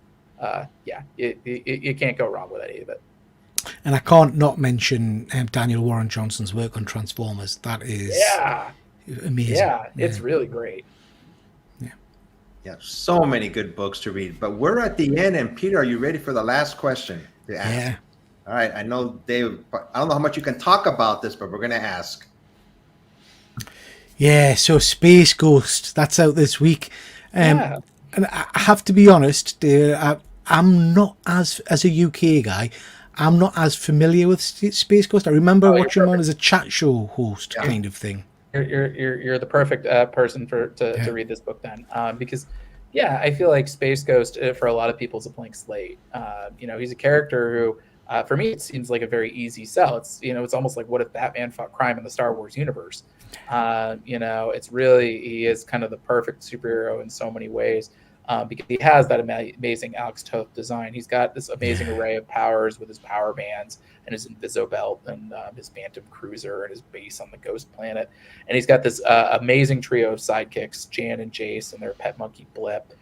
you can't go wrong with any of it. And I can't not mention Daniel Warren Johnson's work on Transformers. That is amazing. It's really great. Yeah, so many good books to read. But we're at the end, and Peter, are you ready for the last question to ask? Yeah. All right. I know, Dave, I don't know how much you can talk about this, but we're going to ask. Yeah, so Space Ghost, that's out this week. And I have to be honest, I'm not, as a UK guy, I'm not as familiar with Space Ghost. I remember watching him on as a chat show host kind of thing. You're the perfect person to read this book then, because I feel like Space Ghost for a lot of people is a blank slate. He's a character who for me it seems like a very easy sell. It's almost like, what if Batman fought crime in the Star Wars universe? It's really, he is kind of the perfect superhero in so many ways, because he has that amazing Alex Toth design. He's got this amazing array of powers with his power bands and his Inviso-Belt and his Phantom Cruiser and his base on the Ghost Planet. And he's got this amazing trio of sidekicks, Jan and Jace and their pet monkey Blip,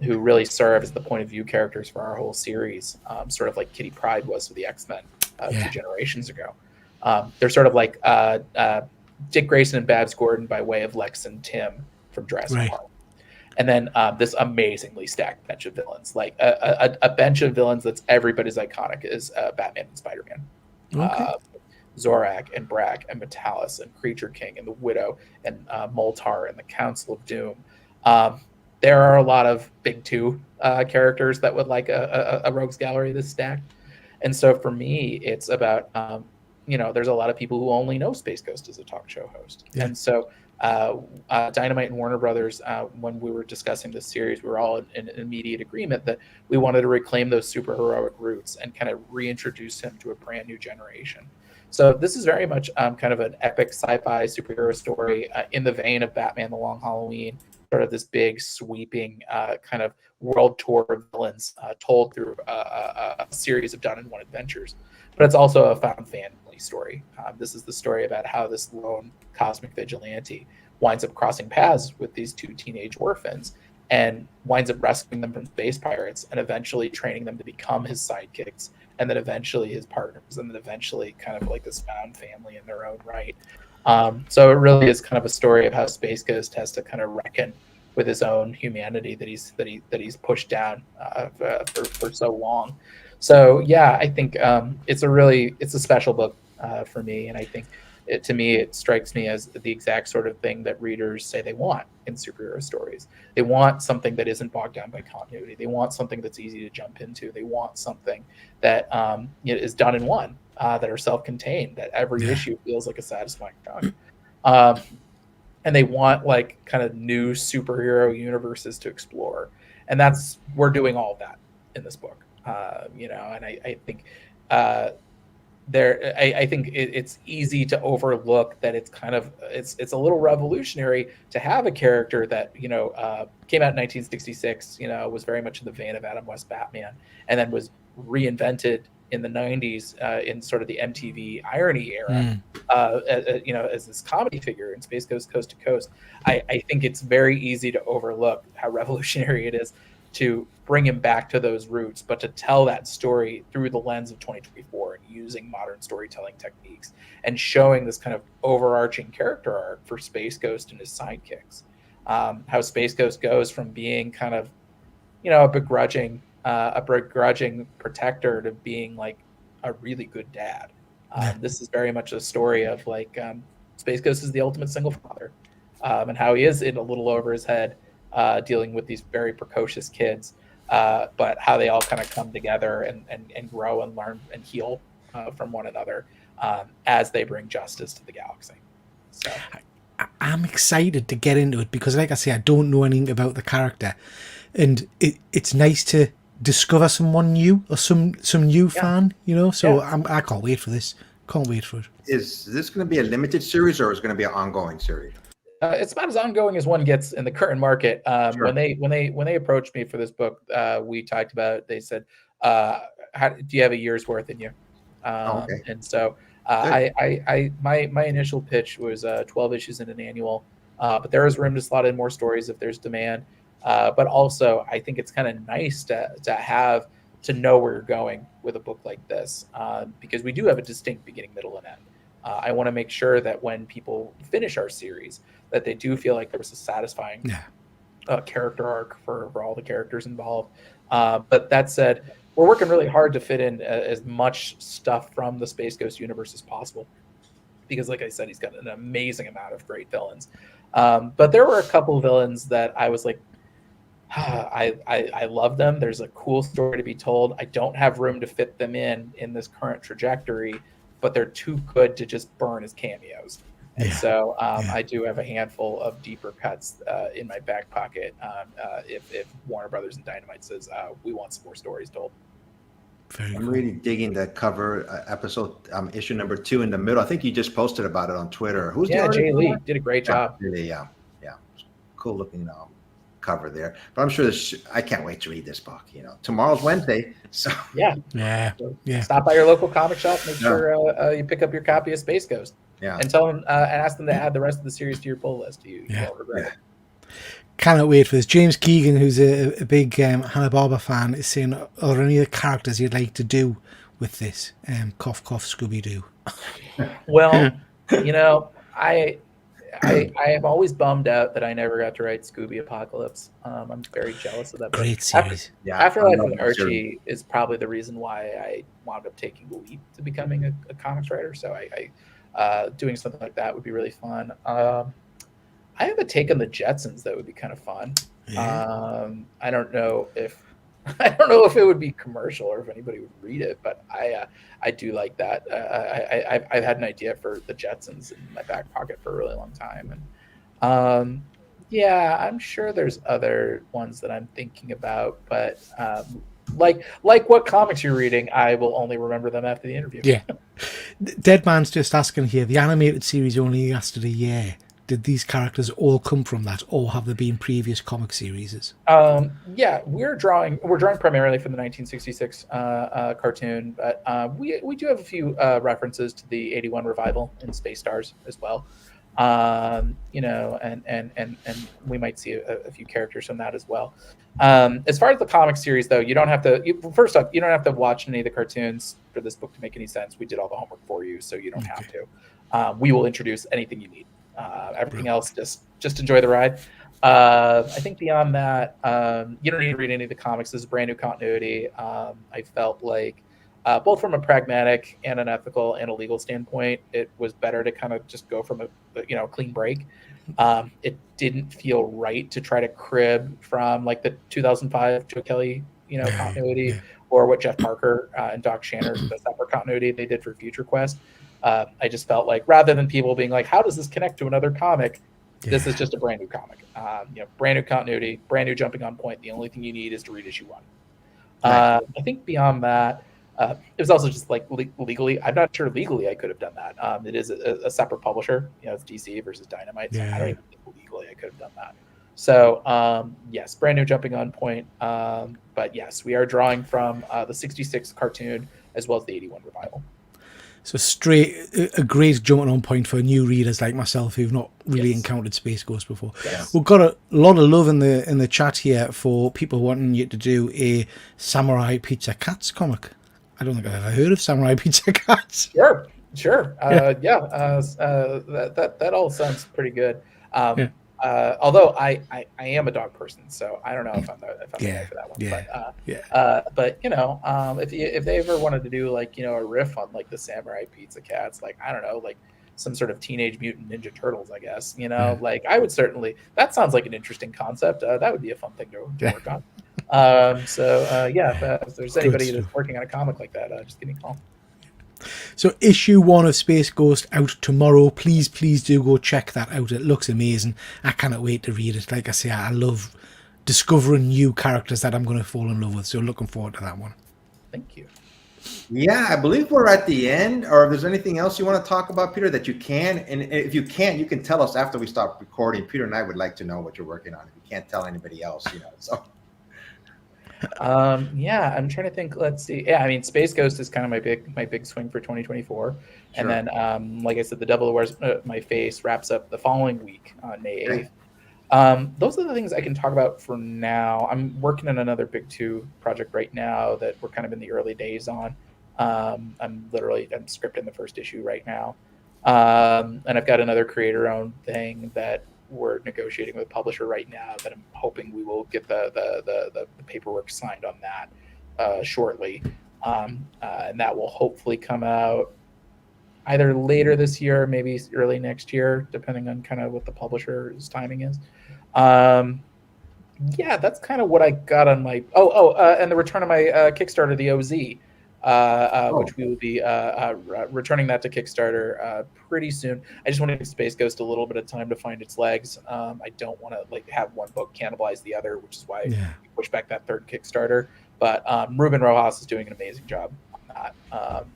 who really serve as the point of view characters for our whole series, sort of like Kitty Pryde was for the X-Men 2 generations ago. They're sort of like Dick Grayson and Babs Gordon by way of Lex and Tim from Jurassic Park. And then this amazingly stacked bench of villains, like a bench of villains that's every bit as iconic as Batman and Spider-Man. Okay. Zorak and Brak and Metalis and Creature King and the Widow and Moltar and the Council of Doom. There are a lot of big two characters that would like a rogues gallery this stacked. And so for me, it's about, there's a lot of people who only know Space Ghost as a talk show host. Yeah. And so Dynamite and Warner Brothers, when we were discussing this series, we were all in immediate agreement that we wanted to reclaim those superheroic roots and kind of reintroduce him to a brand new generation. So this is very much kind of an epic sci-fi superhero story in the vein of Batman: The Long Halloween, sort of this big sweeping kind of world tour of villains told through a series of done-in-one adventures. But it's also a found family story. This is the story about how this lone cosmic vigilante winds up crossing paths with these two teenage orphans and winds up rescuing them from space pirates and eventually training them to become his sidekicks, and then eventually his partners, and then eventually kind of like this found family in their own right. So it really is kind of a story of how Space Ghost has to kind of reckon with his own humanity that he's pushed down for so long. So I think it's a special book for me, and I think it strikes me as the exact sort of thing that readers say they want in superhero stories. They want something that isn't bogged down by continuity. They want something that's easy to jump into. They want something that is done in one, that are self-contained, that every issue feels like a satisfying chunk. And they want like kind of new superhero universes to explore. And we're doing all of that in this book. And I think I think it's easy to overlook that it's kind of it's a little revolutionary to have a character that came out in 1966, was very much in the vein of Adam West Batman, and then was reinvented in the 90s in sort of the MTV irony era, as this comedy figure in Space Ghost Coast to Coast. I think it's very easy to overlook how revolutionary it is to bring him back to those roots, but to tell that story through the lens of 2024 and using modern storytelling techniques and showing this kind of overarching character arc for Space Ghost and his sidekicks. How Space Ghost goes from being kind of, a begrudging protector to being like a really good dad. This is very much a story of like Space Ghost is the ultimate single father, and how he is in a little over his head, dealing with these very precocious kids, but how they all kind of come together and grow and learn and heal from one another as they bring justice to the galaxy. So I'm excited to get into it because, like I say, I don't know anything about the character, and it's nice to discover someone new or some new fan, So I can't wait for this. Can't wait for it. Is this going to be a limited series or is it going to be an ongoing series? It's about as ongoing as one gets in the current market. Sure. When they approached me for this book, we talked about it. They said, do you have a year's worth in you? Okay. And so my initial pitch was 12 issues in an annual, but there is room to slot in more stories if there's demand. But also, I think it's kind of nice to have to know where you're going with a book like this, because we do have a distinct beginning, middle, and end. I want to make sure that when people finish our series, that they do feel like there was a satisfying character arc for all the characters involved. But that said, we're working really hard to fit in as much stuff from the Space Ghost universe as possible, because like I said, he's got an amazing amount of great villains. But there were a couple of villains that I was like, I love them. There's a cool story to be told. I don't have room to fit them in this current trajectory, but they're too good to just burn as cameos. And so I do have a handful of deeper cuts in my back pocket if Warner Brothers and Dynamite says we want some more stories told. I'm really digging the cover episode, issue number 2 in the middle. I think you just posted about it on Twitter. Who's the Jay Lee did a great job. Yeah. Cool looking cover there. But I'm sure I can't wait to read this book. Tomorrow's Wednesday, so yeah. Stop by your local comic shop. Make sure you pick up your copy of Space Ghost. Yeah, and tell them and ask them to add the rest of the series to your pull list. You won't regret it. Cannot wait for this. James Keegan, who's a big Hanna-Barbera fan, is saying, are there any other characters you'd like to do with this? Cough, cough, Scooby-Doo. Well, I am always bummed out that I never got to write Scooby Apocalypse. I'm very jealous of that. Great series. Afterlife with Archie is probably the reason why I wound up taking the leap to becoming a comics writer. So I doing something like that would be really fun. I have a take on the Jetsons that would be kind of fun. I don't know if it would be commercial or if anybody would read it, but I do like that. I've had an idea for the Jetsons in my back pocket for a really long time, and I'm sure there's other ones that I'm thinking about, but like what comics you're reading, I will only remember them after the interview. Yeah. Deadman's just asking here, the animated series only lasted a year. Did these characters all come from that, or have there been previous comic series? We're drawing primarily from the 1966 cartoon, but we do have a few references to the 81 revival in Space Stars as well. And we might see a few characters from that as well. As far as the comic series, though, you don't have to watch any of the cartoons for this book to make any sense. We did all the homework for you, so you don't have to. We will introduce anything you need. Everything else, just enjoy the ride. I think beyond that, you don't need to read any of the comics. This is brand new continuity. I felt like both from a pragmatic and an ethical and a legal standpoint, it was better to kind of just go from a clean break. It didn't feel right to try to crib from like the 2005 Joe Kelly continuity or what Jeff Parker and Doc Shanner, the separate continuity they did for Future Quest. I just felt like rather than people being like, how does this connect to another comic? This is just a brand new comic. Brand new continuity, brand new jumping on point. The only thing you need is to read issue 1. I think beyond that, it was also just like legally. I'm not sure legally I could have done that. It is a separate publisher. It's DC versus Dynamite. So I don't even think legally I could have done that. So yes, brand new jumping on point. But yes, we are drawing from the 66 cartoon as well as the 81 revival. So a great jumping on point for new readers like myself who've not really encountered Space Ghost before. Yes. We've got a lot of love in the chat here for people wanting you to do a Samurai Pizza Cats comic. I don't think I've ever heard of Samurai Pizza Cats. Sure. That all sounds pretty good. Although I am a dog person, so I don't know if I'm the guy for that one. But if they ever wanted to do like a riff on like the Samurai Pizza Cats, like I don't know, like some sort of Teenage Mutant Ninja Turtles, I guess. Like I would certainly. That sounds like an interesting concept. That would be a fun thing to work on. If there's anybody that's working on a comic like that, just give me a call. So issue 1 of Space Ghost out tomorrow. Please do go check that out. It looks amazing. I cannot wait to read it. Like I say, I love discovering new characters that I'm going to fall in love with. So looking forward to that one. Thank you. Yeah, I believe we're at the end. Or if there's anything else you want to talk about, Peter, that you can. And if you can't, you can tell us after we stop recording. Peter and I would like to know what you're working on. If you can't tell anybody else, So. I'm trying to think. Let's see. Yeah, I mean, Space Ghost is kind of my big swing for 2024. Sure. And then, like I said, The Devil Who Wears My Face wraps up the following week on May 8th. Those are the things I can talk about for now. I'm working on another Big Two project right now that we're kind of in the early days on. I'm scripting the first issue right now. And I've got another creator-owned thing that we're negotiating with a publisher right now that I'm hoping we will get the paperwork signed on that shortly. And that will hopefully come out either later this year, maybe early next year, depending on kind of what the publisher's timing is. Yeah, that's kind of what I got on my. And the return of my Kickstarter, the OZ, which we will be returning that to Kickstarter pretty soon. I just want to give Space Ghost a little bit of time to find its legs. I don't want to have one book cannibalize the other, which is why we pushed back that third Kickstarter. But Ruben Rojas is doing an amazing job on that,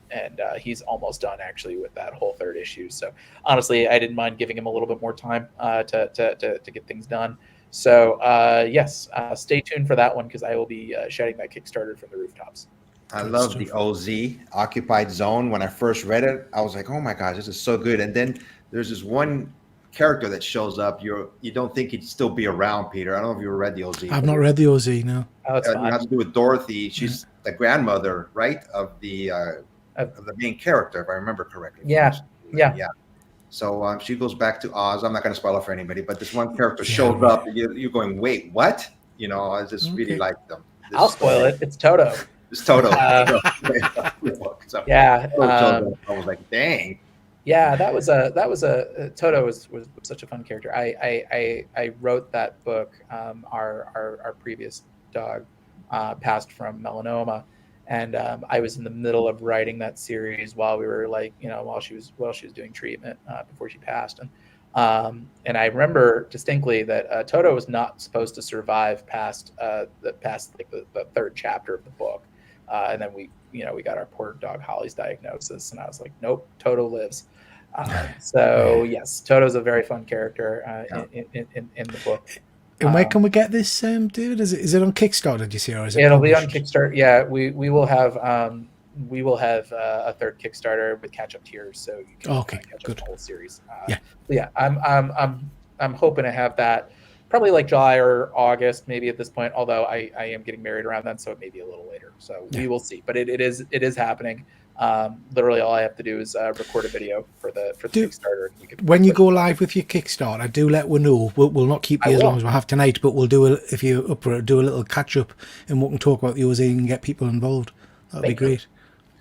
and he's almost done actually with that whole third issue. So honestly, I didn't mind giving him a little bit more time to get things done. So yes, stay tuned for that one because I will be shouting that Kickstarter from the rooftops. I love the OZ, Occupied Zone. When I first read it, I was like, oh my gosh, this is so good. And then there's this one character that shows up. You don't think he'd still be around, Peter. I don't know if you read the OZ. I've not read the OZ, no. Oh, it's it has to do with Dorothy. She's the grandmother, right, of the main character, if I remember correctly. Yeah. So she goes back to Oz. I'm not going to spoil it for anybody, but this one character shows up. And you're going, wait, what? I just really like them. I'll spoil it. It's Toto. It's Toto. Yeah. I was like, dang. Yeah, that was a Toto was such a fun character. I wrote that book. Our previous dog passed from melanoma, and I was in the middle of writing that series while we were while she was doing treatment before she passed, and I remember distinctly that Toto was not supposed to survive past the third chapter of the book, and then we got our poor dog Holly's diagnosis, and I was like, nope, Toto lives. So yes, Toto's a very fun character in the book. And where can we get this, David? Is it on Kickstarter? Did you see, or is it? It'll be on Kickstarter. Yeah, we will have a third Kickstarter with catch up tiers, so you can catch up the whole series. I'm hoping to have that probably like July or August, maybe at this point. Although I am getting married around then, so it may be a little later. So we will see. But it is happening. Literally all I have to do is record a video for the Kickstarter. When you go live with your Kickstarter, do let we know. We'll not keep you as long as we have tonight, but we'll do if you're up for it, do a little catch up, and we can talk about the OZ and get people involved. That'd be great.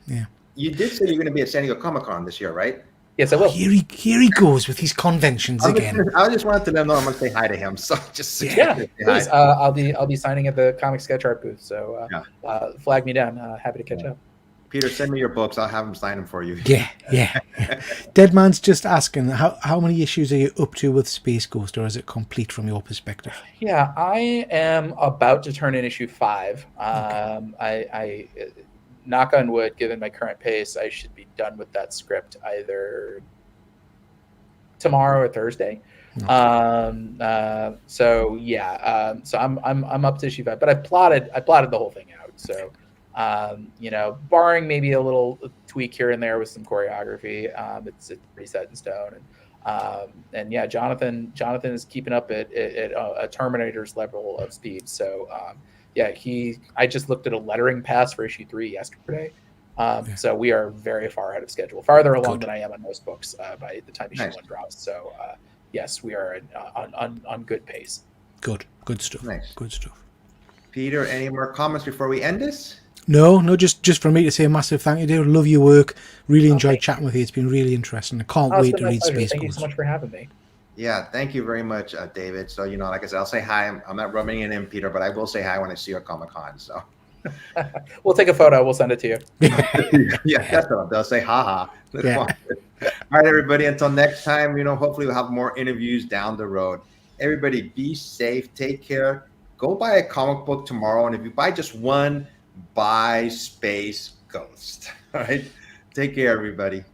Yeah. You did say you're going to be at San Diego Comic-Con this year, right? Yes, I will. Here he goes with his conventions again. I just wanted to let him know I'm going to say hi to him. So just please. I'll be signing at the Comic Sketch Art booth. So flag me down. Happy to catch up. Peter, send me your books. I'll have them sign them for you. Yeah. Deadman's just asking, how many issues are you up to with Space Ghost, or is it complete from your perspective? Yeah, I am about to turn in issue 5. I knock on wood, given my current pace, I should be done with that script either tomorrow or Thursday. Okay. So I'm up to issue 5, but I plotted the whole thing out. So. Barring maybe a little tweak here and there with some choreography, it's pretty set in stone. And Jonathan is keeping up at a Terminator's level of speed. So I just looked at a lettering pass for issue 3 yesterday. So we are very far ahead of schedule, farther along than I am on most books by the time issue 1 drops. So yes, we are on good pace. Good stuff. Nice. Good stuff. Peter, any more comments before we end this? No, just for me to say a massive thank you, David. Love your work. Really enjoyed chatting with you. It's been really interesting. I can't wait to read Space Ghost. Thank you so much for having me. Yeah, thank you very much, David. So, like I said, I'll say hi. I'm not rubbing it in, Peter, but I will say hi when I see you at Comic-Con. So we'll take a photo. We'll send it to you. Yeah, that's what they'll say. Ha. Yeah. All right, everybody. Until next time, hopefully we'll have more interviews down the road. Everybody, be safe. Take care. Go buy a comic book tomorrow, and if you buy just one, buy Space Ghost. All right. Take care, everybody.